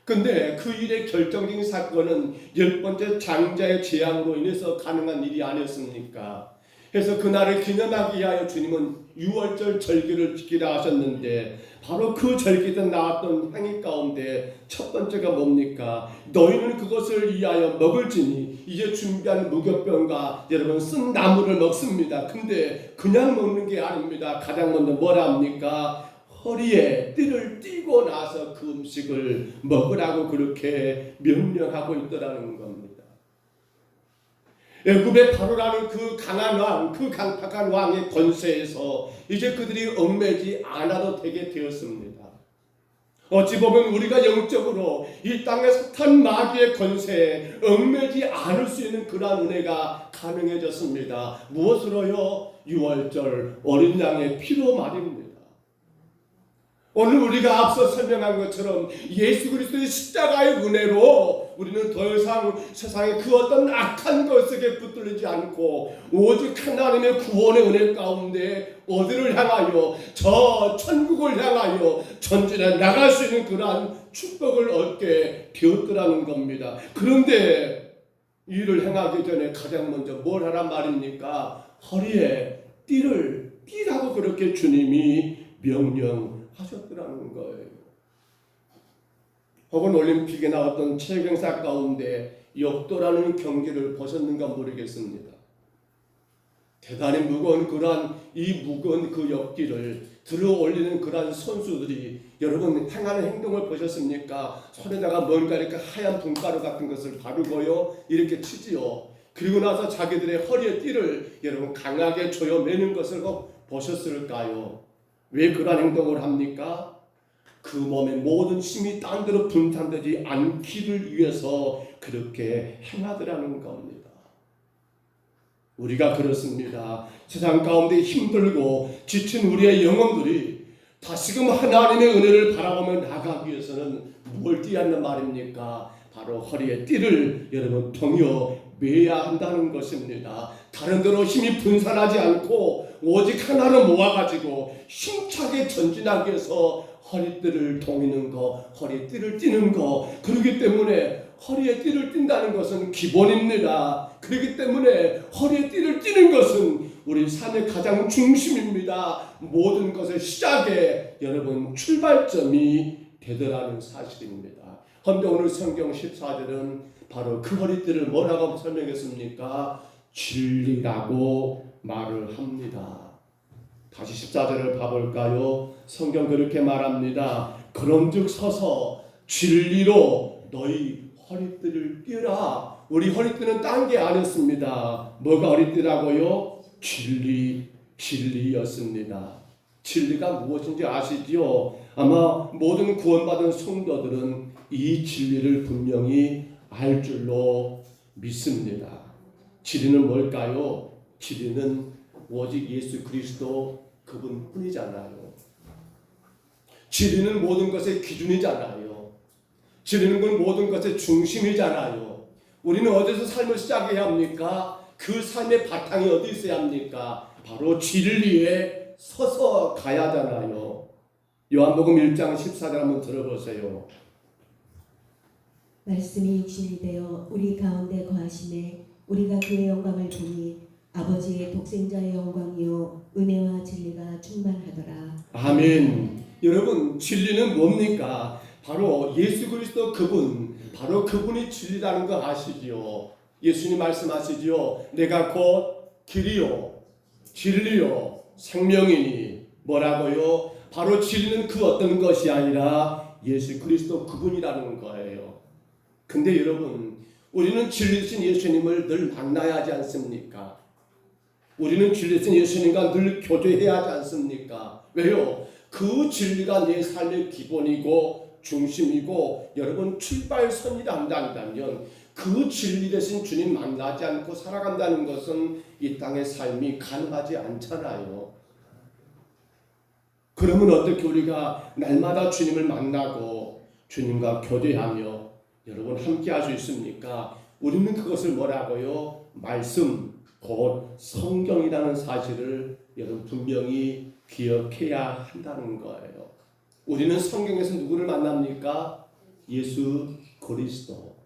근데 그 일의 결정적인 사건은 10번째 장자의 재앙으로 인해서 가능한 일이 아니었습니까? 그래서 그날을 기념하기 위하여 주님은 유월절 절기를 지키라 하셨는데 바로 그 절기 때 나왔던 향유 가운데 첫 번째가 뭡니까? 너희는 그것을 위하여 먹을지니 이제 준비한 무교병과 여러분 쓴 나무를 먹습니다. 근데 그냥 먹는 게 아닙니다. 가장 먼저 뭐라 합니까? 허리에 띠를 띠고 나서 그 음식을 먹으라고 그렇게 명령하고 있더라는 겁니다. 애굽의 바로라는 그 강한 왕, 그 강팍한 왕의 권세에서 이제 그들이 얽매지 않아도 되게 되었습니다. 어찌 보면 우리가 영적으로 이 땅의 사탄 마귀의 권세에 얽매지 않을 수 있는 그러한 은혜가 가능해졌습니다. 무엇으로요? 유월절 어린 양의 피로 말입니다. 오늘 우리가 앞서 설명한 것처럼 예수 그리스도의 십자가의 은혜로 우리는 더 이상 세상의 그 어떤 악한 것에게 붙들리지 않고 오직 하나님의 구원의 은혜 가운데 어디를 향하여 저 천국을 향하여 전진해 나갈 수 있는 그러한 축복을 얻게 되었더라는 겁니다. 그런데 이를 행하기 전에 가장 먼저 뭘 하란 말입니까? 허리에 띠를 띠라고 그렇게 주님이 명령하셨더라는 거예요. 혹은 올림픽에 나왔던 체육행사 가운데 역도라는 경기를 보셨는가 모르겠습니다. 대단히 무거운 그러한 이 무거운 그 역기를 들어 올리는 그러한 선수들이 여러분 행하는 행동을 보셨습니까? 손에다가 뭔가 이렇게 하얀 분가루 같은 것을 바르고요 이렇게 치지요. 그리고 나서 자기들의 허리에 띠를 여러분 강하게 조여매는 것을 보셨을까요? 왜 그러한 행동을 합니까? 그 몸의 모든 힘이 딴 데로 분산되지 않기를 위해서 그렇게 행하더라는 겁니다. 우리가 그렇습니다. 세상 가운데 힘들고 지친 우리의 영혼들이 다시금 하나님의 은혜를 바라보며 나가기 위해서는 뭘 띠었는 말입니까? 바로 허리에 띠를 여러분 동여 매야 한다는 것입니다. 다른 데로 힘이 분산하지 않고 오직 하나로 모아가지고 힘차게 전진하기 위해서 허리띠를 동이는 거, 허리띠를 띠는 거. 그렇기 때문에 허리에 띠를 띈다는 것은 기본입니다. 그렇기 때문에 허리에 띠를 띠는 것은 우리 삶의 가장 중심입니다. 모든 것의 시작에 여러분 출발점이 되더라는 사실입니다. 그런데 오늘 성경 14절은 바로 그 허리띠를 뭐라고 설명했습니까? 진리라고 말을 합니다. 다시 14절을 봐볼까요? 성경 그렇게 말합니다. 그런즉 서서 진리로 너희 허리띠를 띠라. 우리 허리띠는 딴 게 아니었습니다. 뭐가 허리띠라고요? 진리였습니다. 진리가 무엇인지 아시지요? 아마 모든 구원받은 성도들은 이 진리를 분명히 알 줄로 믿습니다. 진리는 뭘까요? 진리는 오직 예수 그리스도 그분뿐이잖아요. 진리는 모든 것의 기준이잖아요. 진리는 그 모든 것의 중심이잖아요. 우리는 어디서 삶을 시작해야 합니까? 그 삶의 바탕이 어디 있어야 합니까? 바로 진리에 서서 가야 하잖아요. 요한복음 1장 14절 한번 들어보세요. 말씀이 육신이 되어 우리 가운데 거하심에 우리가 그의 영광을 보니 아버지의 독생자의 영광이요 은혜와 진리가 충만하더라. 아멘. 여러분 진리는 뭡니까? 바로 예수 그리스도 그분, 바로 그분이 진리라는 거 아시지요? 예수님 말씀하시지요. 내가 곧 길이요 진리요 생명이니 뭐라고요? 바로 진리는 그 어떤 것이 아니라 예수 그리스도 그분이라는 거예요. 근데 여러분 우리는 진리신 예수님을 늘 만나야 하지 않습니까? 우리는 진리신 예수님과 늘 교제해야 하지 않습니까? 왜요? 그 진리가 내 삶의 기본이고 중심이고 여러분 출발선이라 한다면 그 진리 대신 주님 만나지 않고 살아간다는 것은 이 땅의 삶이 가능하지 않잖아요. 그러면 어떻게 우리가 날마다 주님을 만나고 주님과 교제하며 여러분 함께 할 수 있습니까? 우리는 그것을 뭐라고요? 말씀 곧 성경이라는 사실을 여러분 분명히 기억해야 한다는 거예요. 우리는 성경에서 누구를 만납니까? 예수 그리스도.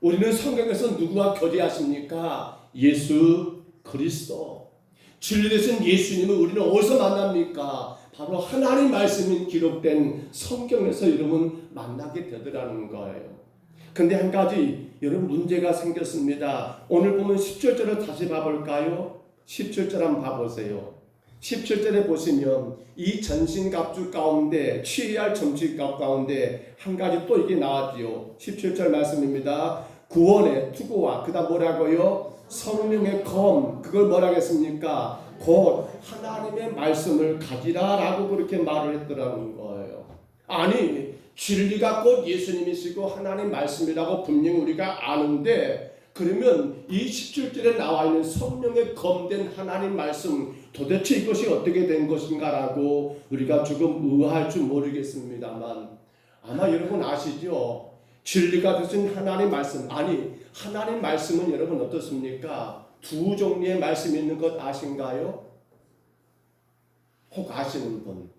우리는 성경에서 누구와 교제하십니까? 예수 그리스도. 진리 되신 예수님을 우리는 어디서 만납니까? 바로 하나님 말씀이 기록된 성경에서 여러분 만나게 되더라는 거예요. 근데 한 가지 여러분 문제가 생겼습니다. 오늘 보면 17절을 다시 봐볼까요? 17절 한번 봐보세요. 17절에 보시면 이 전신갑주 가운데 취해야 할 점치갑 가운데 한 가지 또 이게 나왔지요. 17절 말씀입니다. 구원의 투구와 그다음 뭐라고요? 성령의 검, 그걸 뭐라 했습니까? 곧 하나님의 말씀을 가지라라고 그렇게 말을 했더라는 거예요. 아니, 진리가 곧 예수님이시고 하나님 말씀이라고 분명히 우리가 아는데, 그러면 이 17절에 나와 있는 성령의 검된 하나님 말씀, 도대체 이것이 어떻게 된 것인가라고 우리가 조금 의아할 줄 모르겠습니다만, 아마 여러분 아시죠? 진리가 되신 하나님 말씀, 아니 하나님 말씀은 여러분 어떻습니까? 두 종류의 말씀이 있는 것 아신가요? 혹 아시는 분?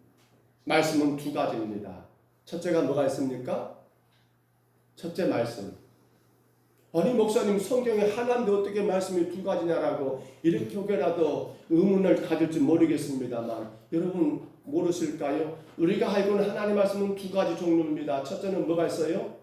말씀은 두 가지입니다. 첫째가 뭐가 있습니까? 첫째 말씀. 아니 목사님, 성경에 하나인데 어떻게 말씀이 두 가지냐라고 이렇게 혹여라도 의문을 가질지 모르겠습니다만, 여러분 모르실까요? 우리가 알고는 하나님 말씀은 두 가지 종류입니다. 첫째는 뭐가 있어요?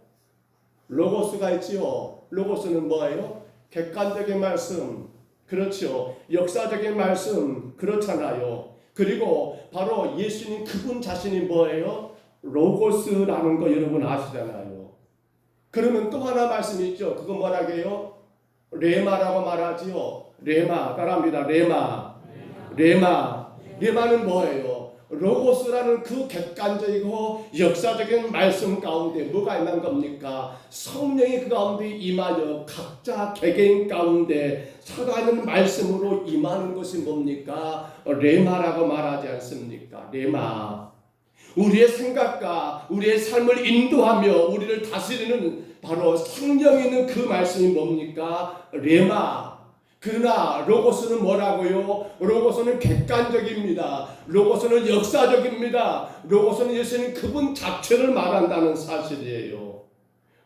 로고스가 있지요. 로고스는 뭐예요? 객관적인 말씀, 그렇죠. 역사적인 말씀, 그렇잖아요. 그리고 바로 예수님 그분 자신이 뭐예요? 로고스라는 거 여러분 아시잖아요. 그러면 또 하나 말씀이 있죠. 그거 뭐라고요? 레마라고 말하지요. 레마, 따라합니다. 레마는 뭐예요? 로고스라는 그 객관적이고 역사적인 말씀 가운데 뭐가 있는 겁니까? 성령이 그 가운데 임하여 각자 개개인 가운데 살아있는 말씀으로 임하는 것이 뭡니까? 레마라고 말하지 않습니까? 레마. 우리의 생각과 우리의 삶을 인도하며 우리를 다스리는 바로 성령이 있는 그 말씀이 뭡니까? 레마. 그러나 로고스는 뭐라고요? 로고스는 객관적입니다. 로고스는 역사적입니다. 로고스는 예수님 그분 자체를 말한다는 사실이에요.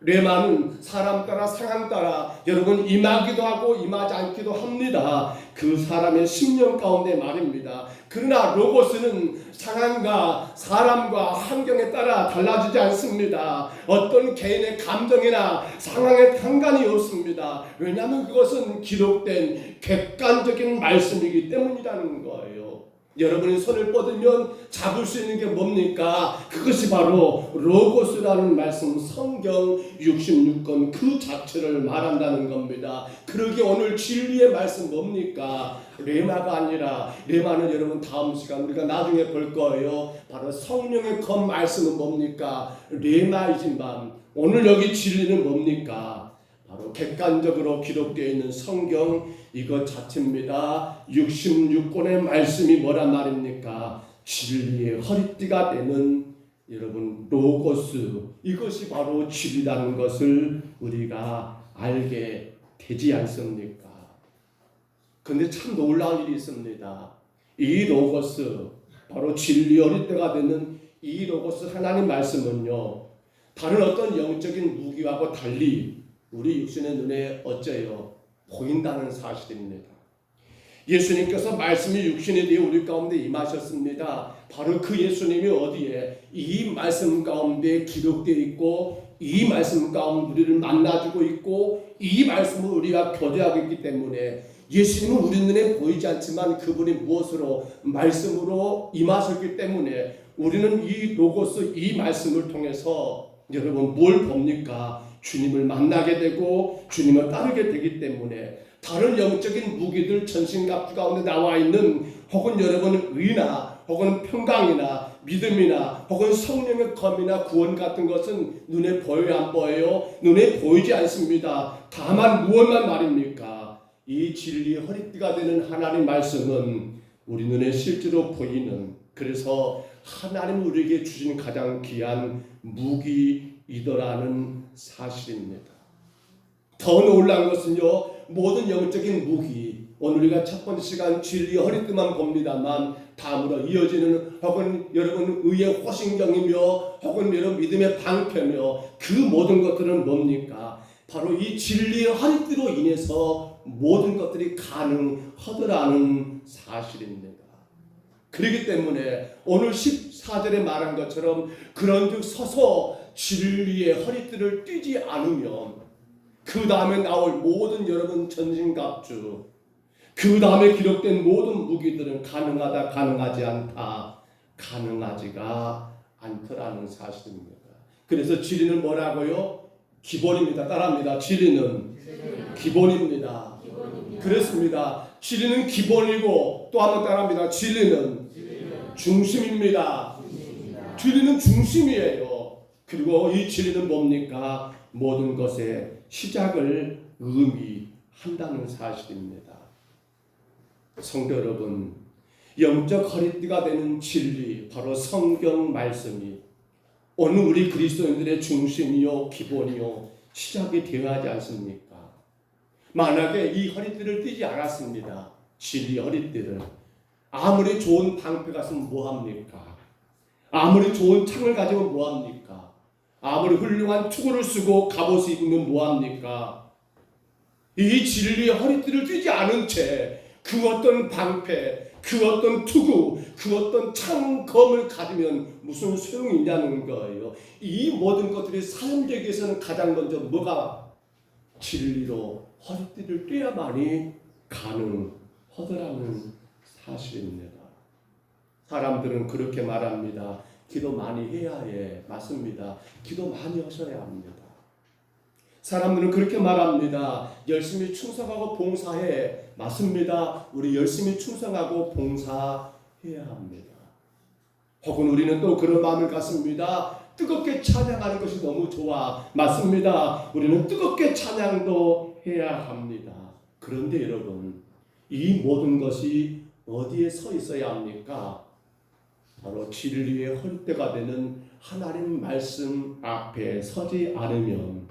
레마는 사람 따라 상황 따라 여러분 임하기도 하고 임하지 않기도 합니다. 그 사람의 심령 가운데 말입니다. 그러나 로고스는 상황과 사람과 환경에 따라 달라지지 않습니다. 어떤 개인의 감정이나 상황에 상관이 없습니다. 왜냐하면 그것은 기록된 객관적인 말씀이기 때문이라는 거예요. 여러분이 손을 뻗으면 잡을 수 있는 게 뭡니까? 그것이 바로 로고스라는 말씀, 성경 66권 그 자체를 말한다는 겁니다. 그러기에 오늘 진리의 말씀 뭡니까? 레마가 아니라, 레마는 여러분 다음 시간 우리가 나중에 볼 거예요. 바로 성령의 검 말씀은 뭡니까? 레마이지만 오늘 여기 진리는 뭡니까? 바로 객관적으로 기록되어 있는 성경 이것 자체입니다. 66권의 말씀이 뭐란 말입니까? 진리의 허리띠가 되는 여러분 로고스, 이것이 바로 진리라는 것을 우리가 알게 되지 않습니까? 그런데 참 놀라운 일이 있습니다. 이 로고스, 바로 진리 허리띠가 되는 이 로고스 하나님 말씀은요, 다른 어떤 영적인 무기하고 달리 우리 육신의 눈에 어째요? 보인다는 사실입니다. 예수님께서 말씀이 육신이 되어 우리 가운데 임하셨습니다. 바로 그 예수님이 어디에? 이 말씀 가운데 기록되어 있고 이 말씀 가운데 우리를 만나주고 있고 이 말씀을 우리가 교제하고 있기 때문에 예수님은 우리 눈에 보이지 않지만 그분이 무엇으로? 말씀으로 임하셨기 때문에 우리는 이 로고스 이 말씀을 통해서 여러분 뭘 봅니까? 주님을 만나게 되고 주님을 따르게 되기 때문에 다른 영적인 무기들 전신갑주 가운데 나와 있는 혹은 여러분 의나 혹은 평강이나 믿음이나 혹은 성령의 검이나 구원 같은 것은 눈에 보여요 안 보여요? 눈에 보이지 않습니다. 다만 무엇만 말입니까? 이 진리의 허리띠가 되는 하나님 말씀은 우리 눈에 실제로 보이는, 그래서 하나님 우리에게 주신 가장 귀한 무기이더라는 사실입니다. 더 놀라운 것은요, 모든 영적인 무기, 오늘 우리가 첫 번째 시간 진리의 허리띠만 봅니다만 다음으로 이어지는 혹은 여러분 의의 호신경이며 혹은 여러분 믿음의 방패며 그 모든 것들은 뭡니까? 바로 이 진리의 허리띠로 인해서 모든 것들이 가능하더라는 사실입니다. 그렇기 때문에 오늘 14절에 말한 것처럼 그런즉 서서 진리의 허리띠를 띠지 않으면 그 다음에 나올 모든 여러분 전신갑주, 그 다음에 기록된 모든 무기들은 가능하다, 가능하지 않다, 가능하지가 않더라는 사실입니다. 그래서 진리는 뭐라고요? 기본입니다. 따라합니다. 진리는 기본입니다. 그렇습니다. 진리는 기본이고 또 한번 따라합니다. 진리는 중심입니다. 진리는 중심이에요. 그리고 이 진리는 뭡니까? 모든 것의 시작을 의미한다는 사실입니다. 성도 여러분, 영적 허리띠가 되는 진리, 바로 성경 말씀이 오늘 우리 그리스도인들의 중심이요, 기본이요, 시작이 되어야 하지 않습니까? 만약에 이 허리띠를 띠지 않았습니다. 진리 허리띠를. 아무리 좋은 방패 갔으면 뭐합니까? 아무리 좋은 창을 가지면 뭐합니까? 아무리 훌륭한 투구를 쓰고 갑옷을 입으면 뭐합니까? 이 진리의 허리띠를 띠지 않은 채 그 어떤 방패, 그 어떤 투구, 그 어떤 창검을 가지면 무슨 소용이 있냐는 거예요. 이 모든 것들이 사람에게 위해서는 가장 먼저 뭐가? 진리로 허리띠를 떼야만이 가능하더라는 사실입니다. 사람들은 그렇게 말합니다. 기도 많이 해야 해. 맞습니다. 기도 많이 하셔야 합니다. 사람들은 그렇게 말합니다. 열심히 충성하고 봉사해. 맞습니다. 우리 열심히 충성하고 봉사해야 합니다. 혹은 우리는 또 그런 마음을 갖습니다. 뜨겁게 찬양하는 것이 너무 좋아. 맞습니다. 우리는 뜨겁게 찬양도 해야 합니다. 그런데 여러분, 이 모든 것이 어디에 서 있어야 합니까? 바로 진리의 허리띠가 되는 하나님 말씀 앞에 서지 않으면,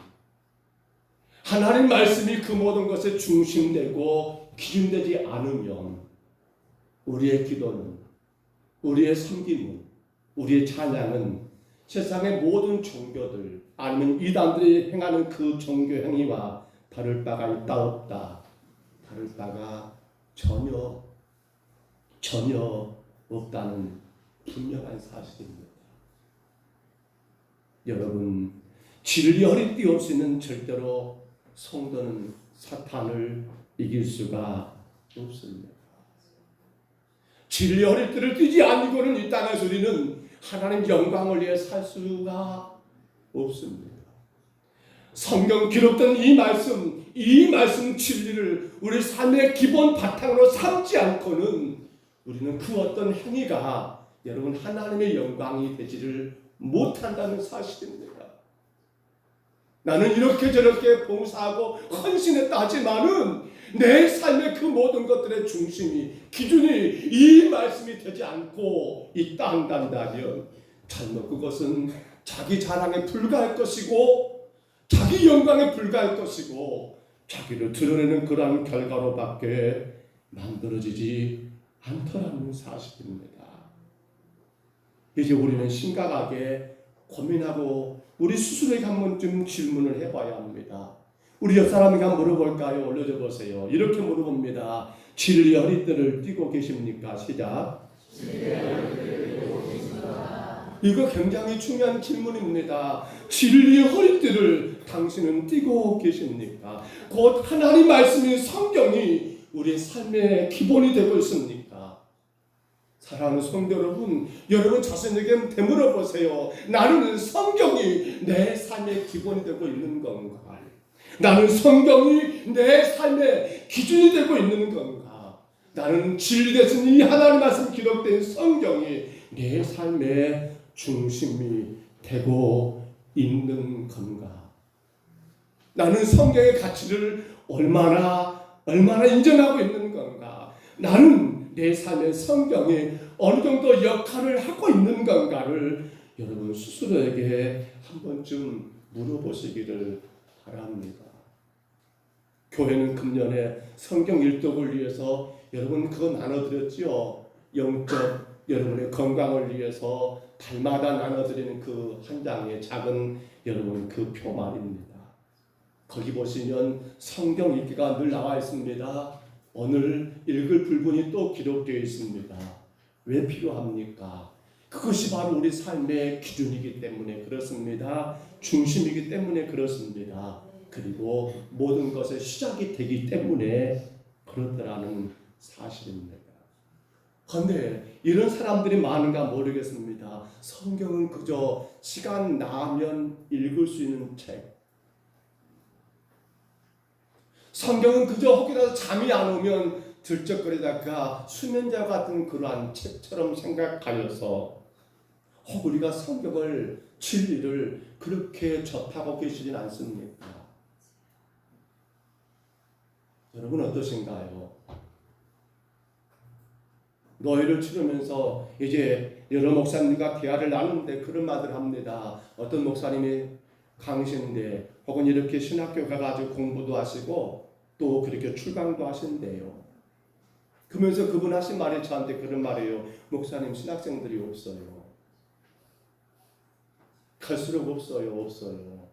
하나님 말씀이 그 모든 것에 중심되고 기준되지 않으면 우리의 기도는, 우리의 섬김은, 우리의 찬양은 세상의 모든 종교들 아니면 이단들이 행하는 그 종교 행위와 다를 바가 있다 없다. 다를 바가 전혀 없다는 분명한 사실입니다. 여러분, 진리 허리띠 없이는 절대로 성도는 사탄을 이길 수가 없습니다. 진리 허리띠를 띠지 않고는 이 땅에서 우리는 하나님 영광을 위해 살 수가 없습니다. 성경 기록된 이 말씀 진리를 우리 삶의 기본 바탕으로 삼지 않고는 우리는 그 어떤 행위가 여러분 하나님의 영광이 되지를 못한다는 사실입니다. 나는 이렇게 저렇게 봉사하고 헌신했다 하지만은 내 삶의 그 모든 것들의 중심이, 기준이 이 말씀이 되지 않고 있다 한다면 잘못 그것은 자기 자랑에 불과할 것이고 자기 영광에 불과할 것이고 자기를 드러내는 그러한 결과로밖에 만들어지지 않더라는 사실입니다. 이제 우리는 심각하게 고민하고 우리 스스로에게 한 번쯤 질문을 해봐야 합니다. 우리 옆 사람에게 한번 물어볼까요? 올려줘 보세요. 이렇게 물어봅니다. 진리 허리띠를 띠고 계십니까? 시작. 이거 굉장히 중요한 질문입니다. 진리의 허리띠를 당신은 띠고 계십니까? 곧 하나님 말씀인 성경이 우리의 삶의 기본이 되고 있습니까? 사랑하는 성도 여러분, 여러분 자신에게 되물어 보세요. 나는 성경이 내 삶의 기본이 되고 있는 건가? 나는 성경이 내 삶의 기준이 되고 있는 건가? 나는 진리되신 이 하나님 말씀 기록된 성경이 내 삶의 중심이 되고 있는 건가? 나는 성경의 가치를 얼마나 인정하고 있는 건가? 나는 내 삶의 성경이 어느 정도 역할을 하고 있는 건가를 여러분 스스로에게 한 번쯤 물어보시기를 바랍니다. 교회는 금년에 성경 일독을 위해서 여러분 그거 나눠드렸죠. 영적 여러분의 건강을 위해서 달마다 나눠드리는 그 한 장의 작은 여러분 그 표 말입니다. 거기 보시면 성경 읽기가 늘 나와 있습니다. 오늘 읽을 부분이 또 기록되어 있습니다. 왜 필요합니까? 그것이 바로 우리 삶의 기준이기 때문에 그렇습니다. 중심이기 때문에 그렇습니다. 그리고 모든 것의 시작이 되기 때문에 그렇더라는 사실입니다. 그런데 이런 사람들이 많은가 모르겠습니다. 성경은 그저 시간 나면 읽을 수 있는 책, 성경은 그저 혹이라도 잠이 안 오면 들쩍거리다가 수면자 같은 그러한 책처럼 생각하여서 혹 우리가 성경을 진리를 그렇게 접하고 계시진 않습니까? 여러분 어떠신가요? 노예를 치르면서 이제 여러 목사님과 대화를 나누는데 그런 말을 합니다. 어떤 목사님이 강의신데 혹은 이렇게 신학교 가가지고 공부도 하시고 또 그렇게 출강도 하신대요. 그러면서 그분 하신 말이 저한테 그런 말이에요. 목사님, 신학생들이 없어요. 갈수록 없어요.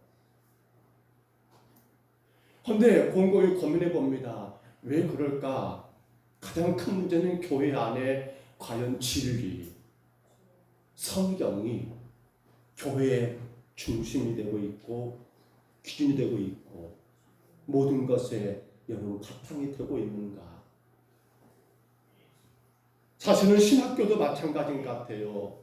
그런데 곰곰이 고민해 봅니다. 왜 그럴까? 가장 큰 문제는 교회 안에 과연 진리, 성경이 교회의 중심이 되고 있고 기준이 되고 있고 모든 것에 여러분 바탕이 되고 있는가? 사실은 신학교도 마찬가지인 것 같아요.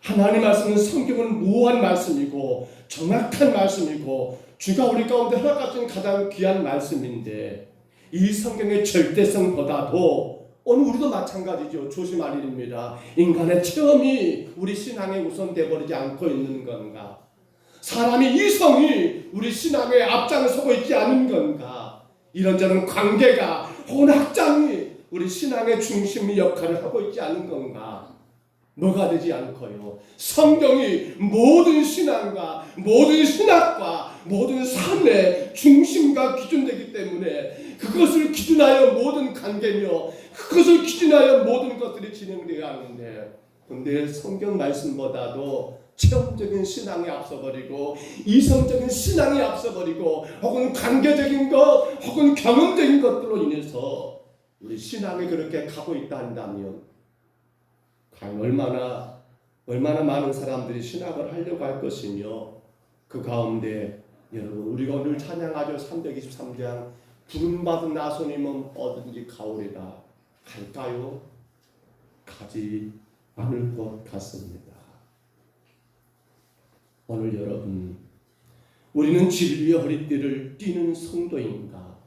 하나님 말씀은 성경은 무한 말씀이고 정확한 말씀이고 주가 우리 가운데 허락하신 가장 귀한 말씀인데 이 성경의 절대성보다도 오늘 우리도 마찬가지죠. 조심할 일입니다. 인간의 체험이 우리 신앙에 우선돼 버리지 않고 있는 건가? 사람의 이성이 우리 신앙에 앞장서고 있지 않은 건가? 이런저런 관계가 혹은 학장이 우리 신앙의 중심 역할을 하고 있지 않은 건가? 뭐가 되지 않고요. 성경이 모든 신앙과 모든 신학과 모든 삶의 중심과 기준되기 때문에 그것을 기준하여 모든 관계며 그것을 기준하여 모든 것들이 진행되어야 하는데 근데 성경 말씀보다도 체험적인 신앙이 앞서버리고 이성적인 신앙이 앞서버리고 혹은 관계적인 것 혹은 경험적인 것들로 인해서 우리 신앙이 그렇게 가고 있다 한다면 과연 얼마나 많은 사람들이 신학을 하려고 할 것이며 그 가운데 여러분 우리가 오늘 찬양하죠. 323장 부름받은 나손이면 어든지 가오리라 갈까요? 가지 않을 것 같습니다. 오늘 여러분 우리는 진리의 허리띠를 띠는 성도인가?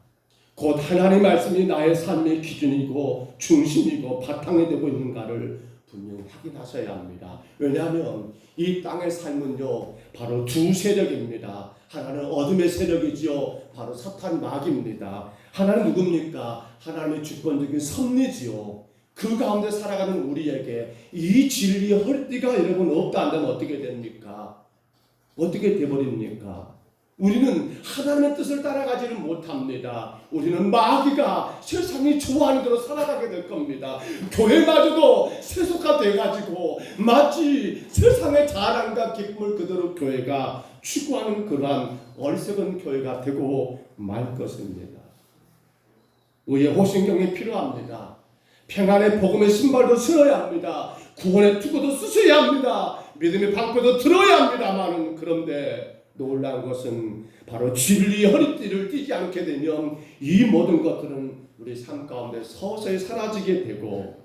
곧 하나님의 말씀이 나의 삶의 기준이고 중심이고 바탕이 되고 있는가를 분명히 확인하셔야 합니다. 왜냐하면 이 땅의 삶은요 바로 두 세력입니다. 하나는 어둠의 세력이지요. 바로 사탄 마귀입니다. 하나는 누굽니까? 하나님의 주권적인 섭리지요. 그 가운데 살아가는 우리에게 이 진리의 허리띠가 여러분 없다 한다면 어떻게 됩니까? 어떻게 돼버립니까? 우리는 하나님의 뜻을 따라가지를 못합니다. 우리는 마귀가 세상이 좋아하는 대로 살아가게 될 겁니다. 교회마저도 세속화돼가지고 마치 세상의 자랑과 기쁨을 그대로 교회가 추구하는 그러한 어리석은 교회가 되고 말 것입니다. 우리의 호신경이 필요합니다. 평안의 복음의 신발도 신어야 합니다. 구원의 투구도 쓰셔야 합니다. 믿음의 방패도 들어야 합니다만 그런데 놀라운 것은 바로 진리의 허리띠를 띠지 않게 되면 이 모든 것들은 우리 삶 가운데 서서히 사라지게 되고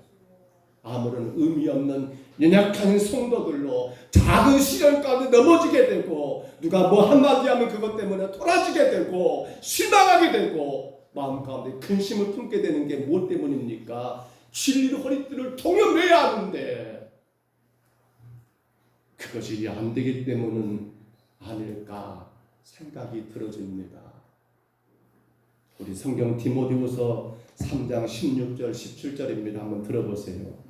아무런 의미 없는 연약한 성도들로 작은 시련 가운데 넘어지게 되고 누가 뭐 한마디 하면 그것 때문에 토라지게 되고 실망하게 되고 마음 가운데 근심을 품게 되는 게 무엇 때문입니까? 진리의 허리띠를 통용해야 하는데 그것이 안 되기 때문은 아닐까 생각이 들어집니다. 우리 성경 디모데후서 3장 16절 17절입니다. 한번 들어보세요.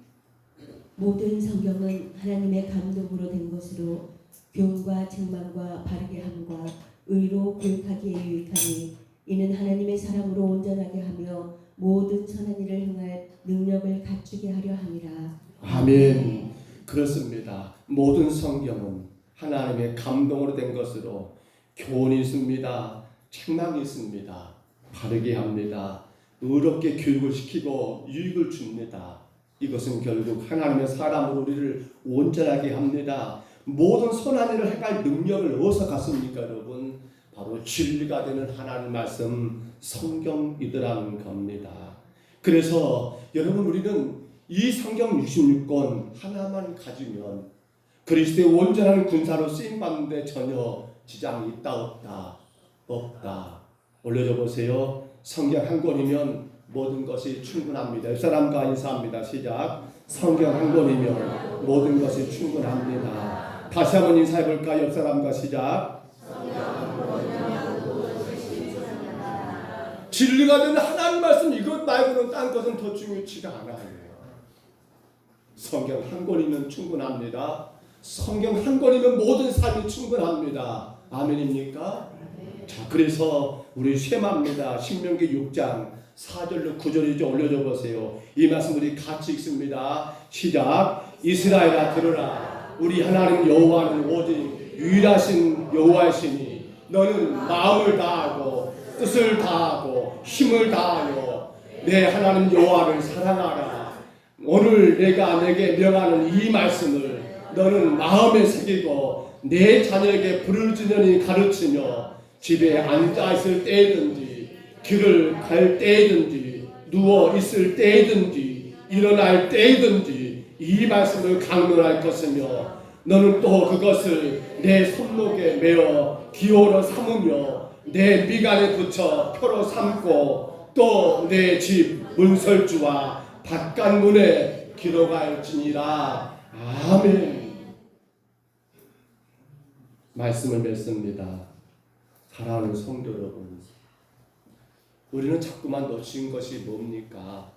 모든 성경은 하나님의 감동으로 된 것으로 교훈과 책망과 바르게 함과 의로 교육하기에 유익하니 이는 하나님의 사람으로 온전하게 하며 모든 선한 일을 행할 능력을 갖추게 하려 함이라. 아멘. 그렇습니다. 모든 성경은 하나님의 감동으로 된 것으로 교훈이 있습니다. 책망이 있습니다. 바르게 합니다. 의롭게 교육을 시키고 유익을 줍니다. 이것은 결국 하나님의 사람으로 우리를 온전하게 합니다. 모든 선한 일을 행할 능력을 어디서 갖습니까 여러분? 바로 진리가 되는 하나님 말씀 성경이더라는 겁니다. 그래서 여러분 우리는 이 성경 66권 하나만 가지면 그리스도의 온전한 군사로 쓰임받는데 전혀 지장이 있다 없다? 없다. 올려줘 보세요. 성경 한 권이면 모든 것이 충분합니다. 옆 사람과 인사합니다. 시작. 성경 한 권이면 모든 것이 충분합니다. 다시 한번 인사해 볼까요? 옆 사람과 시작. 진리가 되는 하나님 말씀 이것 말고는 딴 것은 더 중요치가 않아요. 성경 한 권이면 충분합니다. 성경 한 권이면 모든 삶이 충분합니다. 아멘입니까? 자, 그래서 우리 쉐마입니다. 신명기 6장 4절로 9절이죠. 올려줘 보세요. 이 말씀 우리 같이 읽습니다. 시작. 이스라엘아 들으라. 우리 하나님 여호와는 오직 유일하신 여호와이시니 너는 마음을 다하고 뜻을 다하고 힘을 다하여 내 하나님 여호와를 사랑하라. 오늘 내가 내게 명하는 이 말씀을 너는 마음에 새기고 내 자녀에게 부르짖으니 가르치며 집에 앉아 있을 때든지 길을 갈 때든지 누워 있을 때든지 일어날 때든지 이 말씀을 강론할 것이며 너는 또 그것을 내 손목에 메어 기호로 삼으며 내 미간에 붙여 표로 삼고 또 내 집 문설주와 바깥문에 기록할지니라. 아멘. 말씀을 맺습니다. 사랑하는 성도 여러분, 우리는 자꾸만 놓친 것이 뭡니까?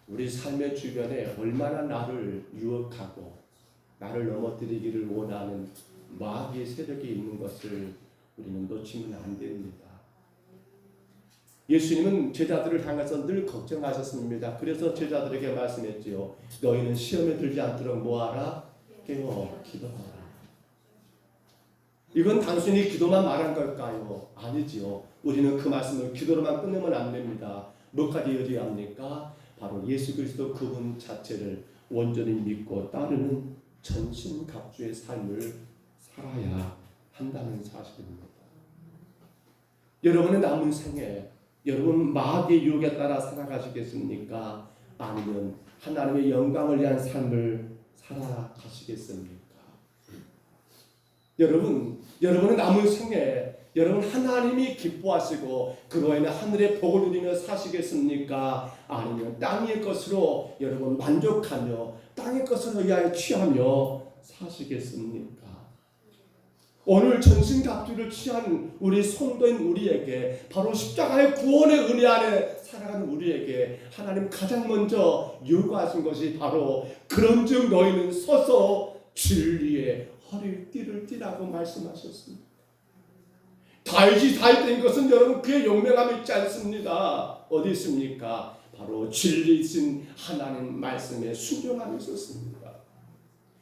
우리 삶의 주변에 얼마나 나를 유혹하고 나를 넘어뜨리기를 원하는 마귀의 세력이 있는 것을 우리는 놓치면 안 됩니다. 예수님은 제자들을 향해서 늘 걱정하셨습니다. 그래서 제자들에게 말씀했지요. 너희는 시험에 들지 않도록 뭐하라? 깨어 기도하라. 이건 단순히 기도만 말한 걸까요? 아니지요. 우리는 그 말씀을 기도로만 끝내면 안 됩니다. 뭐까지 이어져야 합니까? 바로 예수 그리스도 그분 자체를 온전히 믿고 따르는 전신갑주의 삶을 살아야 한다는 사실입니다. 여러분의 남은 생에 여러분 마귀의 유혹에 따라 살아가시겠습니까? 아니면 하나님의 영광을 위한 삶을 살아가시겠습니까? 여러분의 남은 생에 여러분 하나님이 기뻐하시고 그로 인해 하늘의 복을 누리며 사시겠습니까? 아니면 땅의 것으로 여러분 만족하며 땅의 것을 위하여 취하며 사시겠습니까? 오늘 전신갑주를 취한 우리 성도인 우리에게 바로 십자가의 구원의 은혜 안에 살아가는 우리에게 하나님 가장 먼저 요구하신 것이 바로 그런즉 너희는 서서 진리의 허리를 띠를 띠라고 말씀하셨습니다. 다윗이 다윗된 것은 여러분 그의 용맹함이 있지 않습니다. 어디 있습니까? 바로 진리이신 하나님 말씀에 순종함이 있었습니다.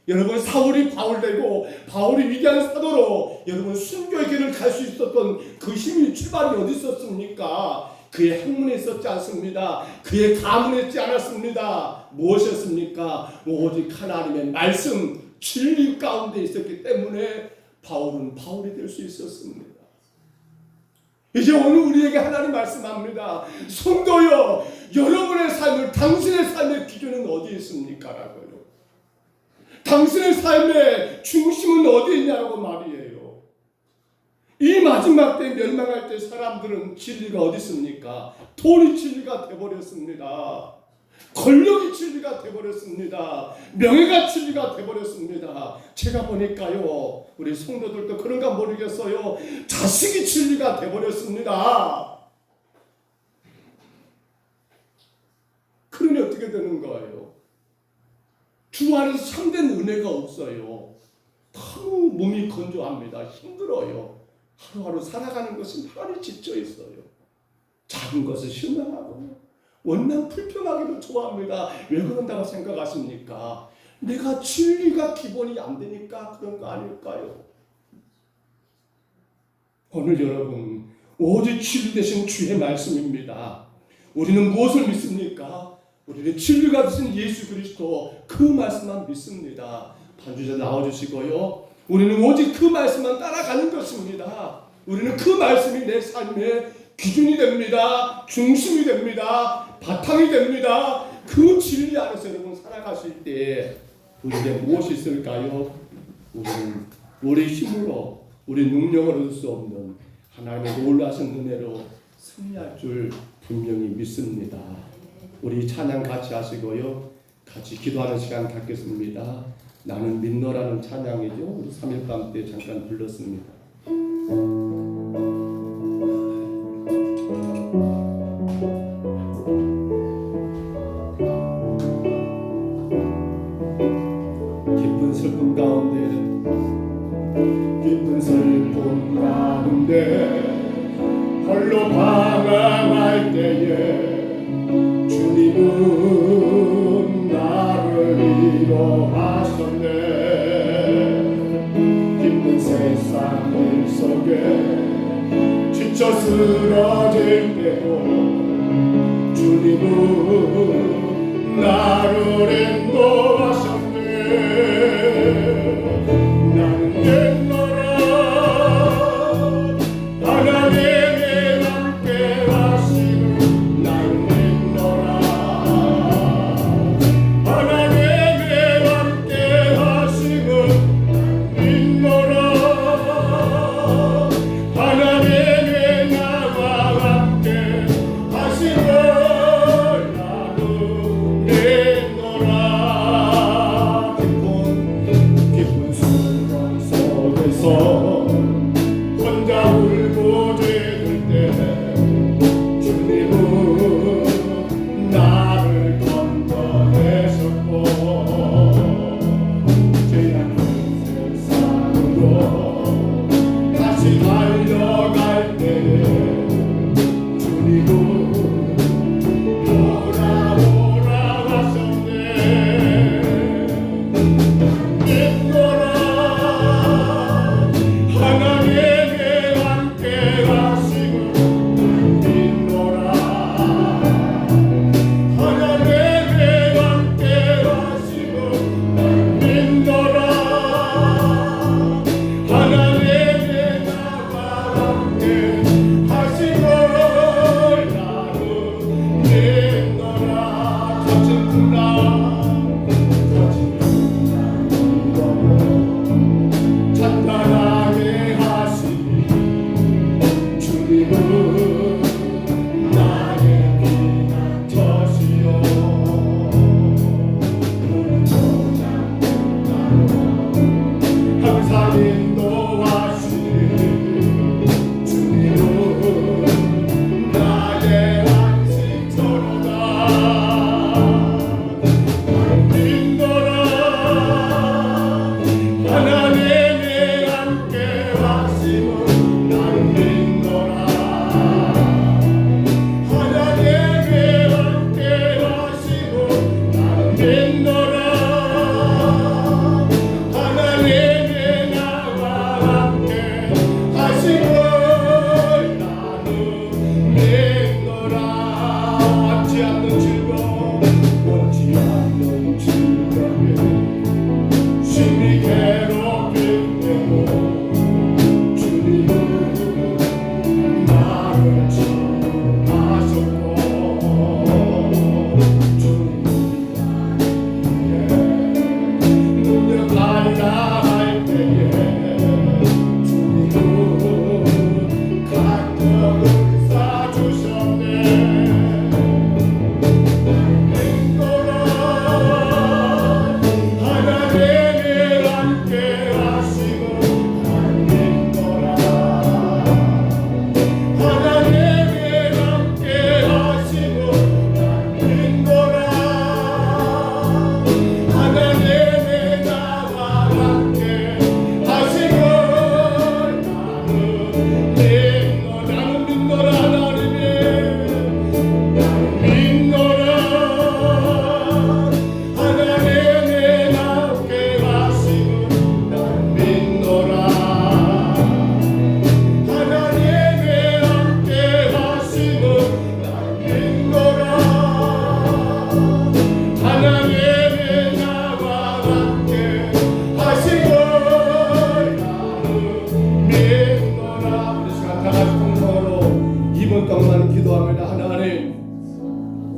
여러분 사울이 바울되고 바울이 위대한 사도로 여러분 순교의 길을 갈 수 있었던 그 힘이 출발이 어디 있었습니까? 그의 학문에 있었지 않습니다. 그의 가문에 있지 않았습니다. 무엇이었습니까? 오직 하나님의 말씀 진리 가운데 있었기 때문에 바울은 바울이 될 수 있었습니다. 이제 오늘 우리에게 하나님 말씀합니다. 성도여, 여러분의 삶을 당신의 삶의 기준은 어디 있습니까? 라고요. 당신의 삶의 중심은 어디 있냐고 말이에요. 이 마지막 때 멸망할 때 사람들은 진리가 어디 있습니까? 돈이 진리가 되어버렸습니다. 권력이 진리가 되어버렸습니다. 명예가 진리가 되어버렸습니다. 제가 보니까요, 우리 성도들도 그런가 모르겠어요. 자식이 진리가 되어버렸습니다. 그러니 어떻게 되는 거예요? 주 안에서 참된 은혜가 없어요. 너무 몸이 건조합니다. 힘들어요. 하루하루 살아가는 것이 많이 지쳐 있어요. 작은 것을 실망하고 원망 불평하기도 좋아합니다. 왜 그런다고 생각하십니까? 내가 진리가 기본이 안 되니까 그런 거 아닐까요? 오늘 여러분 오직 진리 되신 주의 말씀입니다. 우리는 무엇을 믿습니까? 우리는 진리가 되신 예수 그리스도 그 말씀만 믿습니다. 반주자 나와주시고요. 우리는 오직 그 말씀만 따라가는 것입니다. 우리는 그 말씀이 내 삶의 기준이 됩니다. 중심이 됩니다. 바탕이 됩니다. 그 진리 안에서 여러분 살아가실 때 우리에게 무엇이 있을까요? 우리는 우리 힘으로 우리 능력으로 얻을 수 없는 하나님의 놀라신 은혜로 승리할 줄 분명히 믿습니다. 우리 찬양 같이 하시고요. 같이 기도하는 시간 갖겠습니다. 나는 믿노라는 찬양이죠. 우리 3일밤 때 잠깐 불렀습니다. 기쁜 슬픔 가운데 기쁜 슬픔 가운데 홀로 방황할 때에 주님은 나를 위로하셨네. 힘든 세상 일 속에 지쳐 쓰러질 때도 주님은 나를 인도하셨네. 나는 옛노라 하나님이 함께 하시는 나는 옛노라 하나님이 함께 하시는 믿노라 하나님이 나와 함께 하시는 나는 믿노라. 기쁜 순간 속에서 혼자 울고 지을 때 주님은 나를 건져내셨고 죄악된 세상으로 다시 달려갈 때 주님은 오라 오라 하셨네. 믿노라 하나님이 함께 하시고 믿노라 하나님이 함께 하시고 믿노라 하나님이 나와 함께 하시고 나는 믿노라. 거친 풍랑 거친 풍랑 찬란하게 하시니 주님은 나의 빛나시오. 항상 인도하시니 주님은 나의 안식처로다. 믿노라 하나님이 함께 하시고 나는 믿노라 하나님이 함께 하시고 나는 믿노라 하나님이 나와 함께 하시고 나는 믿노라. 원치 않는 즐거움 원치 않는 즐거움에 심히 괴롭힐 때고 주님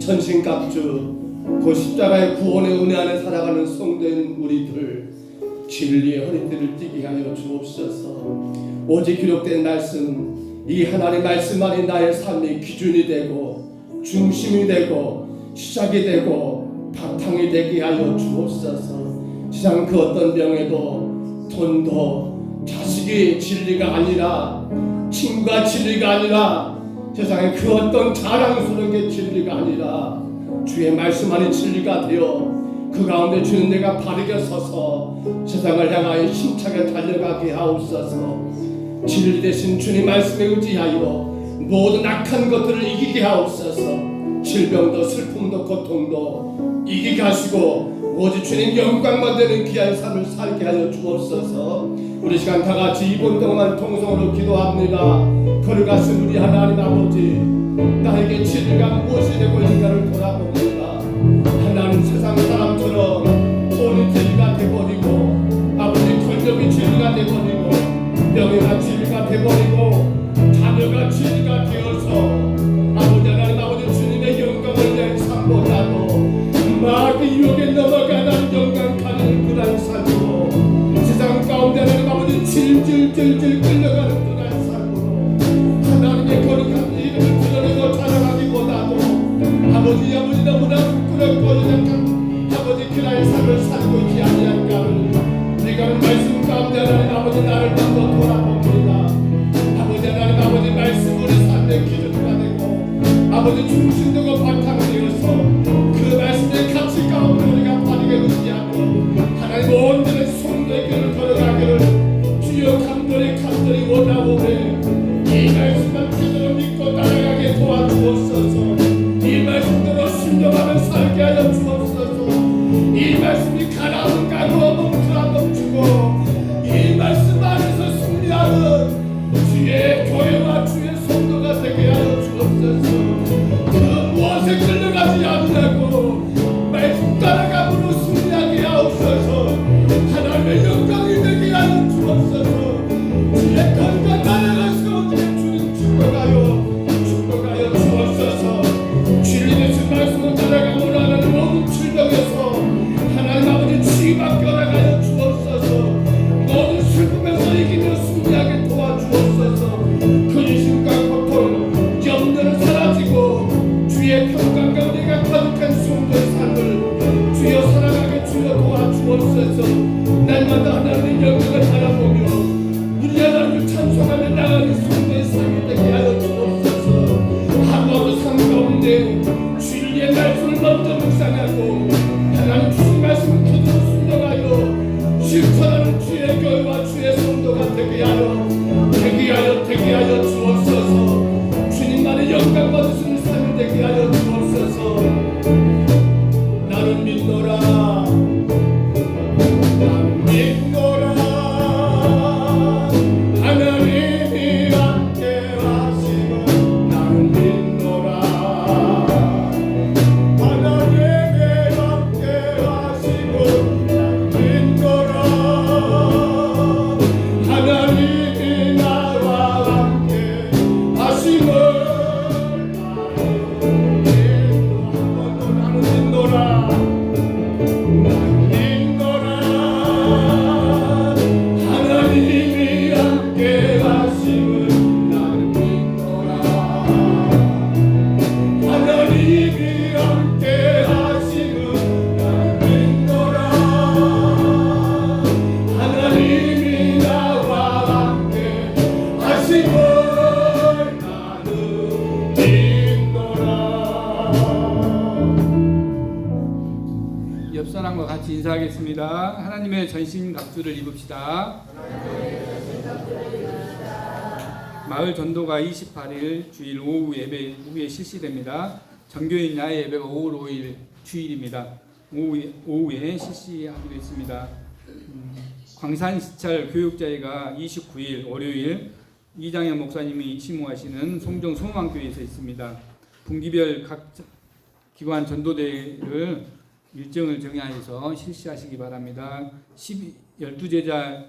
전신갑주 그 십자가의 구원의 은혜 안에 살아가는 성도인 우리들 진리의 허리띠를 띠게 하여 주옵소서. 오직 기록된 말씀, 이 하나님의 말씀만이 나의 삶의 기준이 되고 중심이 되고 시작이 되고 바탕이 되게 하여 주옵소서. 세상 그 어떤 명예도 돈도 자식이 진리가 아니라, 친구가 진리가 아니라, 세상에 그 어떤 자랑스러운 게 진리가 아니라 주의 말씀만이 진리가 되어 그 가운데 주는 내가 바르게 서서 세상을 향하여 힘차게 달려가게 하옵소서. 진리 되신 주님 말씀에 의지하여 모든 악한 것들을 이기게 하옵소서. 질병도 슬픔도 고통도 이기게 하시고 오직 주님 영광만 되는 귀한 삶을 살게 하여 주옵소서. 우리 시간 다 같이 2분 동안 통성으로 기도합니다. 걸어가신 우리 하나님 아버지, 나에게 진리가 무엇이 되고 있는가를 돌아봅니다. 하나님, 세상 사람처럼 돈이 진리가 되버리고, 아버지 권력이 진리가 되버리고, 명예가 진리가 되버리고, 자녀가 진리가 되어서 아버지 하나님, 아버지 주님의 영광을 위한 삶보다도 마귀 유혹에 넘어가는 영광 가는 그런 삶으로, 세상 가운데 하나님 아버지 질질질질 끌려가는 그런 삶으로 하나님의 거룩한 이름을 드러내고 자랑하기보다도 아버지 너무나 부끄럽고 연약한 아버지 그나의 삶을 살고 있지 아니할까를 우리가 말씀 가운데 하나님 아버지 나를 먼저 돌아봅니다. 아버지 하나님 아버지 말씀으로 삶의 기준가 되고 아버지 중심되고 바탕되어서 그 말씀의 가치 가운데 우리가 바르게 의지하고 하나님 온전히 성도의 길을 걸어가기를 주여 간절히 원하오매 이 말씀만 제대로 믿고 따라가게 도와주옵소서. 이 말씀대로 순종하며 살게 하여 주옵소서. 이 말씀이 가라앉은 가고 멈추라 멈추고 이 말씀 안에서 승리하는 주의 교회와 주의 성도가 되게 하여 주옵소서. 그 무엇에 끌려가지 않으라고 말씀 따라감으로 승리하게 하옵소서. 하나님의 영광이 되게 하여 주옵소서. 주의 건강 나라가시고 주님 축복하여 주옵소서. 진리 되신 말씀을 따라감으로 하는 모든 출력에서 하나님 아버지 치유받게 허락하여 주옵소서. 모든 슬픔에서 이기며 승리하게 도와주옵소서. 근심과 고통, 염려는 사라지고 주의 평강 가운데가 가득한 성도의 삶을 주여 살아가게 주여 도와주옵소서. 날마다 하나님의 영광을 바라보며 우리 하나님을 찬송하며 나가는 성도의 삶이 되게 하여 주옵소서. 하루하루 삶 가운데 진리의 말씀을 먼저 묵상하고 하나님 주신 말씀을 그대로 순종하여 실천하는 주의 교회와 주의 성도가 되게 하여 주옵소서. 주님만의 영광 받으시는 삶이 되게 하여 주옵소서. 나는 믿노라 하나님이 함께 하시고 나는 믿노라 하나님이 함께 하시고 나는 믿노라 하나님이 나와 함께 하심을 나는 믿노라 하나님이 함께 하심을 나는 믿노라 하나님이 함께 하심을 나는 믿노라 하나님이 나와 함께 하심을 나는 믿노라. 옆 사람과 같이 인사하겠습니다. 하나님의 전신갑주를 입읍시다. 마을 전도가 28일 주일 오후 예배 후에 실시됩니다. 정교인 야외 예배가 5월 5일 주일입니다. 오후에 실시하기로 했습니다. 광산시찰 교육자회가 29일 월요일 이장현 목사님이 심호하시는 송정 소망교회에서 있습니다. 분기별 각 기관 전도대회를 일정을 정하여서 실시하시기 바랍니다. 12제자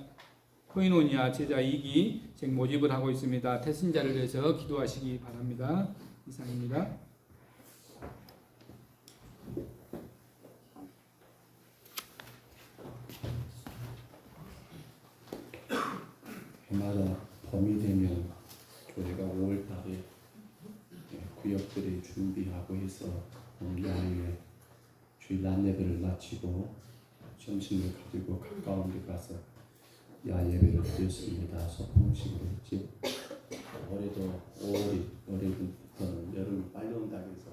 코이노니아 제자 2기 지금 모집을 하고 있습니다. 태신자를 위해서 기도하시기 바랍니다. 이상입니다. 해마다 봄이 되면 교회가 5월달에 구역들이 준비하고 해서 야외에 주일 안예배를 마치고 점심을 가지고 가까운 데 가서 야예배를 드렸습니다. 소풍식으로 했지. 올해도 5월이 올해부터는 여름이 빨리 온다고 해서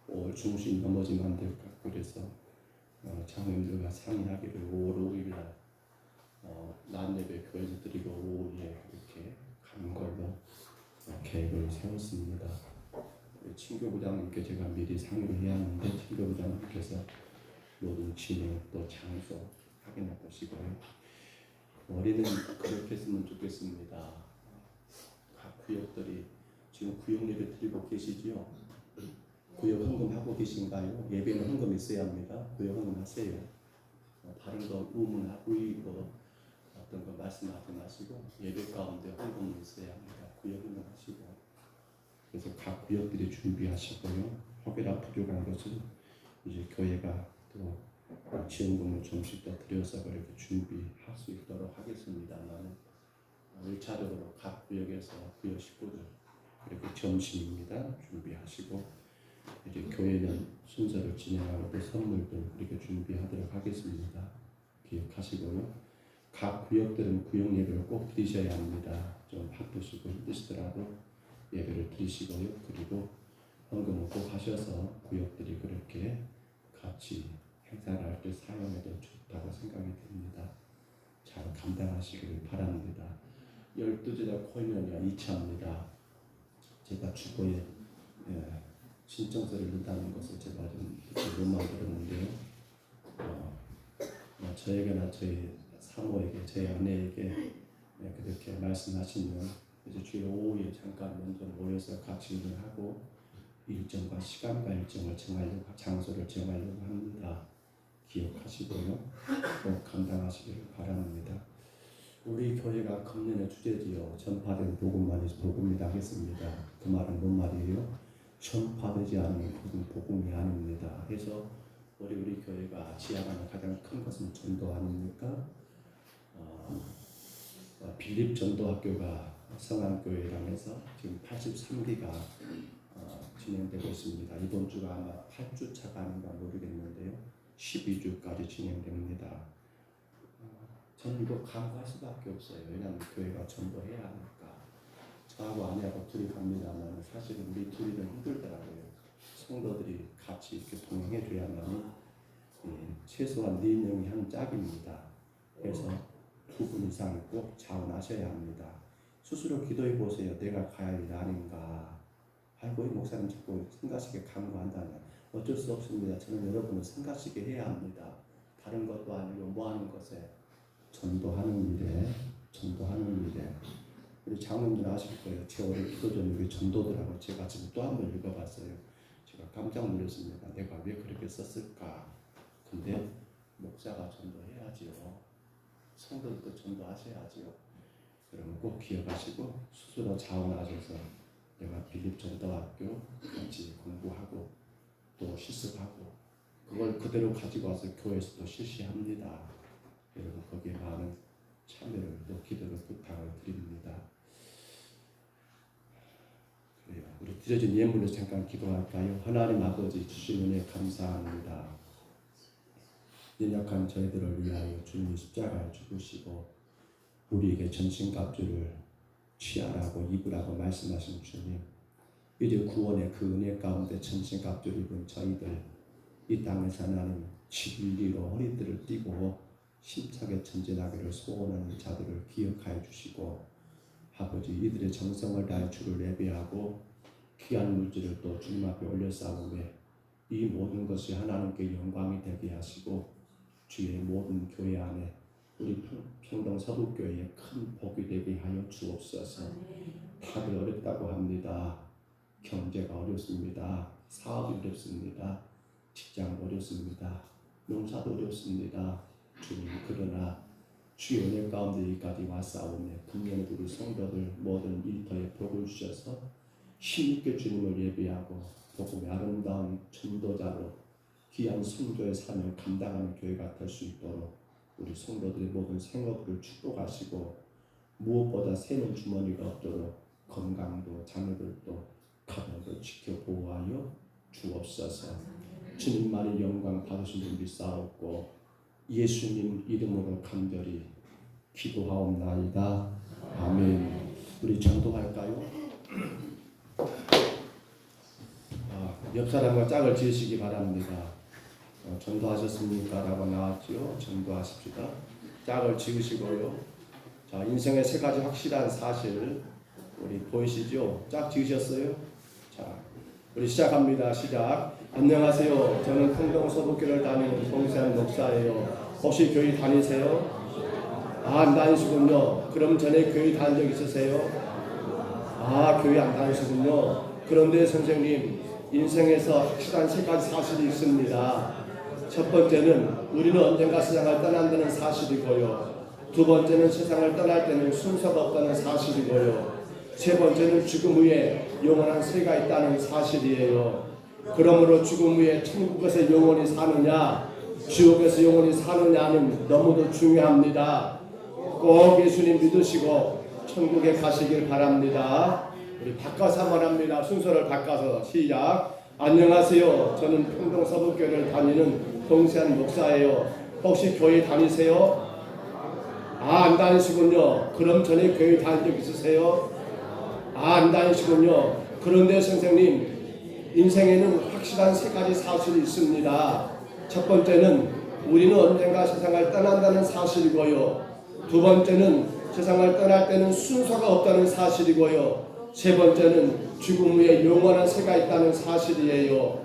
5월 중旬넘어지면 안 될 것 같고 그래서 장로님들과 상의하기를 5월 5일날 낮예배 교회에서 드리고 5월에 이렇게 가는 걸로 계획을 세웠습니다. 친교부장님께 제가 미리 상의를 해야 하는데 친교부장님께서 모든 진행 또 장소 확인해 보시고요. 올해는 그렇게 했으면 좋겠습니다. 각 구역들이 지금 구역 예배 드리고 계시지요? 구역 헌금하고 계신가요? 예배는 헌금 있어야 합니다. 구역 헌금 하세요. 다른 거 우문하고 어떤 거 말씀하지 마시고 예배 가운데 헌금은 있어야 합니다. 구역 헌금 하시고 그래서 각 구역들이 준비하시고요. 혹여나 부족한 것은 이제 교회가 또 지원금을 좀씩 더 들여서 그렇게 준비할 수 있도록 하겠습니다만 1차적으로 각 구역에서 구역 식구들 그렇게 점심입니다. 준비하시고 이제 교회는 순서를 진행하고 또 선물도 이렇게 준비하도록 하겠습니다. 기억하시고요. 각 구역들은 구역 예배를 꼭 드리셔야 합니다. 좀 바쁘시고 힘드시더라도 예배를 드리시고요. 그리고 헌금을 꼭 하셔서 구역들이 그렇게 같이 행사를 할 때 사용해도 좋다고 생각이 듭니다. 잘 감당하시기를 바랍니다. 12제자 코인원이가 2차입니다. 제가 주보에 신청서를 넣는다는 것을 제가 좀 논만 들었는데요. 저에게나 저희 사모에게, 제 아내에게 그렇게 말씀하시면 이제 주일 오후에 잠깐 먼저 모여서 같이 일을 하고 일정과 시간과 일정을 정하려고 장소를 정하려고 합니다. 기억하시고요. 꼭 감당하시기를 바랍니다. 우리 교회가 금년의 주제지요. 전파된 복음만이 복음이다 하겠습니다. 그 말은 뭔 말이에요? 전파되지 않은 복음, 복음이 아닙니다. 그래서 우리 교회가 지향하는 가장 큰 것은 전도 아닙니까? 빌립 전도학교가 성안교회라면서 지금 83기가 진행되고 있습니다. 이번 주가 아마 8주차가 아닌가 모르겠는데요. 12주까지 진행됩니다. 저는 이거 강구할 수밖에 없어요. 왜냐하면 교회가 전도해야 하니까. 저하고 아내하고 둘이 갑니다만 사실은 우리 둘이는 힘들더라고요. 성도들이 같이 이렇게 동행해 줘야만 최소한 4명이 한 짝입니다. 그래서 2분 이상 꼭 자원하셔야 합니다. 스스로 기도해 보세요. 내가 가야 할 일 아닌가. 아이고 이 목사님 자꾸 성가시게 강구한다면 어쩔 수 없습니다. 저는 여러분을 성가시게 해야 합니다. 다른 것도 아니고 뭐 하는 것에 전도하는 일에 우리 장로님들 아실 거예요. 제가 올해 기도 전에 전도들하고 제가 지금 또 한 번 읽어봤어요. 제가 깜짝 놀랐습니다. 내가 왜 그렇게 썼을까? 근데 목사가 전도해야지요. 성도들도 전도하셔야지요. 여러분 꼭 기억하시고 스스로 자원하셔서 내가 빌립 전도학교 같이 공부하고 또 실습하고 그걸 그대로 가지고 와서 교회에서도 실시합니다. 여러분 거기에 많은 참여를 또 기도를 부탁을 드립니다. 그래요. 우리 드려진 예물로 잠깐 기도할까요? 하나님 아버지 주신 은혜 감사합니다. 연약한 저희들을 위하여 주님이 십자가를 죽으시고 우리에게 전신갑주를 취하라고 입으라고 말씀하신 주님, 이제 구원의 그 은혜 가운데 전신갑주를 입은 저희들 이 땅에서 하나님 진리로 허리들을 띠고 힘차게 전진하기를 소원하는 자들을 기억하여 주시고 아버지 이들의 정성을 다해 주를 예배하고 귀한 물질을 또 주님 앞에 올려 쌓으매 이 모든 것이 하나님께 영광이 되게 하시고 주의 모든 교회 안에 우리 평동 서북교회에 큰 복이 되게 하여 주옵소서. 다들 어렵다고 합니다. 경제가 어렵습니다. 사업이 어렵습니다. 직장 어렵습니다. 농사도 어렵습니다. 주님 그러나 주의 은혜 가운데 여기까지 왔사오매 금년에 우리 성도들 모든 일터에 복을 주셔서 힘있게 주님을 예배하고 복음의 아름다운 전도자로 귀한 선교의 삶을 감당하는 교회가 될 수 있도록 우리 성도들의 모든 생업을 축복하시고 무엇보다 새는 주머니가 없도록 건강도 자녀들도 가정도 지켜 보호하여 주옵소서. 주님만의 영광 받으시는 믿사옵고 예수님 이름으로 간절히 기도하옵나이다. 아멘. 우리 전도할까요? 옆 사람과 짝을 지으시기 바랍니다. 전도하셨습니까? 라고 나왔지요. 전도하십시다. 짝을 지으시고요. 자, 인생의 세 가지 확실한 사실 우리 보이시죠? 짝 지으셨어요? 자, 우리 시작합니다. 시작. 안녕하세요. 저는 풍동 서북교를 다니는 동세한 목사예요. 혹시 교회 다니세요? 안 다니시군요. 그럼 전에 교회 다닌 적 있으세요? 교회 안 다니시군요. 그런데 선생님, 인생에서 확실한 세 가지 사실이 있습니다. 첫 번째는 우리는 언젠가 세상을 떠난다는 사실이고요. 두 번째는 세상을 떠날 때는 순서가 없다는 사실이고요. 세 번째는 죽음 후에 영원한 세가 있다는 사실이에요. 그러므로 죽음 후에 천국에서 영원히 사느냐, 지옥에서 영원히 사느냐는 너무도 중요합니다. 꼭 예수님 믿으시고 천국에 가시길 바랍니다. 우리 바꿔서 한번 합니다. 순서를 바꿔서 시작. 안녕하세요. 저는 평동 서북교를 다니는 동세한 목사예요. 혹시 교회 다니세요? 안 다니시군요. 그럼 전에 교회 다닌 적 있으세요? 안 다니시군요. 그런데 선생님, 인생에는 확실한 세 가지 사실이 있습니다. 첫 번째는 우리는 언젠가 세상을 떠난다는 사실이고요. 두 번째는 세상을 떠날 때는 순서가 없다는 사실이고요. 세 번째는 죽음 후에 영원한 세가 있다는 사실이에요.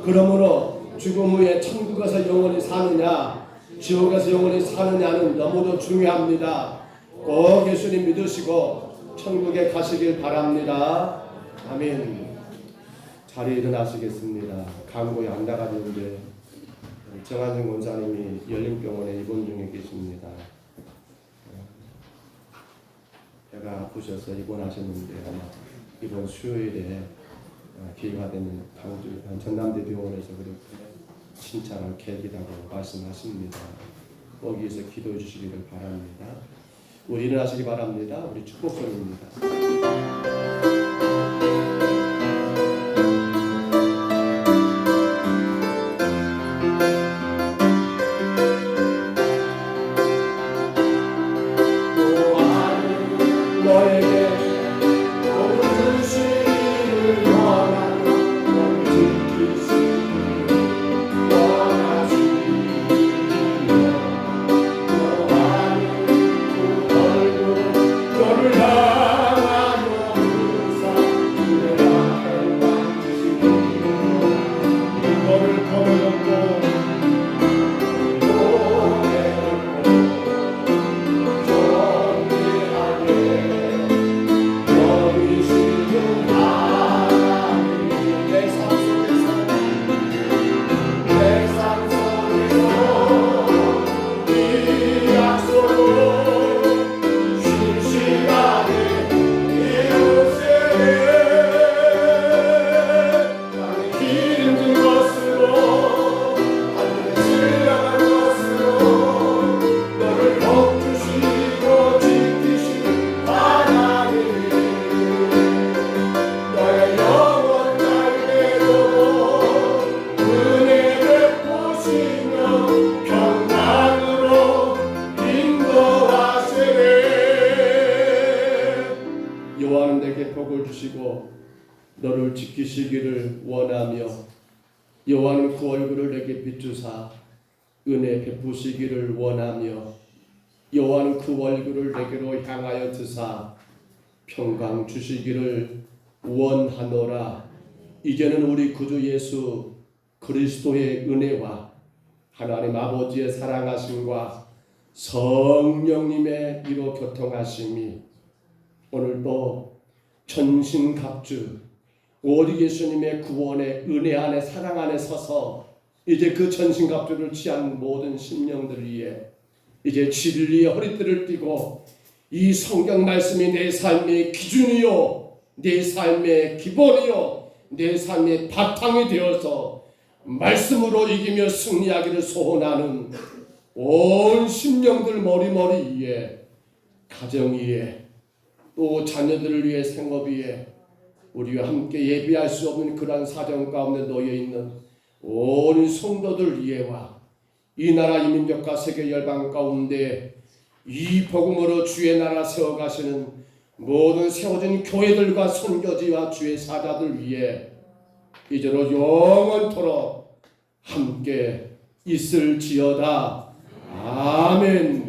그러므로 죽음 후에 천국에서 영원히 사느냐, 지옥에서 영원히 사느냐는 너무도 중요합니다. 꼭 예수님 믿으시고 천국에 가시길 바랍니다. 아멘. 자리에 일어나시겠습니다. 간고에 안 나가는데 정한정 원사님이 열림병원에 입원 중에 계십니다. 배가 아프셔서 입원하셨는데 아마 이번 수요일에 기회가 되는 강주 전남대병원에서 그렇게 칭찬할 계획이라고 말씀하십니다. 거기에서 기도해 주시기를 바랍니다. 우리 일어나시기 바랍니다. 우리 축복성입니다. 여호와는 내게 복을 주시고 너를 지키시기를 원하며 여호와는 그 얼굴을 내게 비추사 은혜 베푸시기를 원하며 여호와는 그 얼굴을 내게로 향하여 드사 평강 주시기를 원하노라. 이제는 우리 구주 예수 그리스도의 은혜와 하나님 아버지의 사랑하심과 성령님의 이로 교통하심이 오늘도 전신갑주 오직 예수님의 구원의 은혜 안에 사랑 안에 서서 이제 그 전신갑주를 취한 모든 심령들 위해 이제 진리의 허리띠를 띠고 이 성경 말씀이 내 삶의 기준이요 내 삶의 기본이요 내 삶의 바탕이 되어서 말씀으로 이기며 승리하기를 소원하는 온 심령들 머리머리 위에 가정 위에 또 자녀들을 위해 생업 위에 우리와 함께 예비할 수 없는 그러한 사정 가운데 놓여 있는 온 성도들 위에와 이 나라 이 민족과 세계 열방 가운데 이 복음으로 주의 나라 세워가시는 모든 세워진 교회들과 선교지와 주의 사자들 위해 이제로 영원토록 함께 있을지어다. 아멘.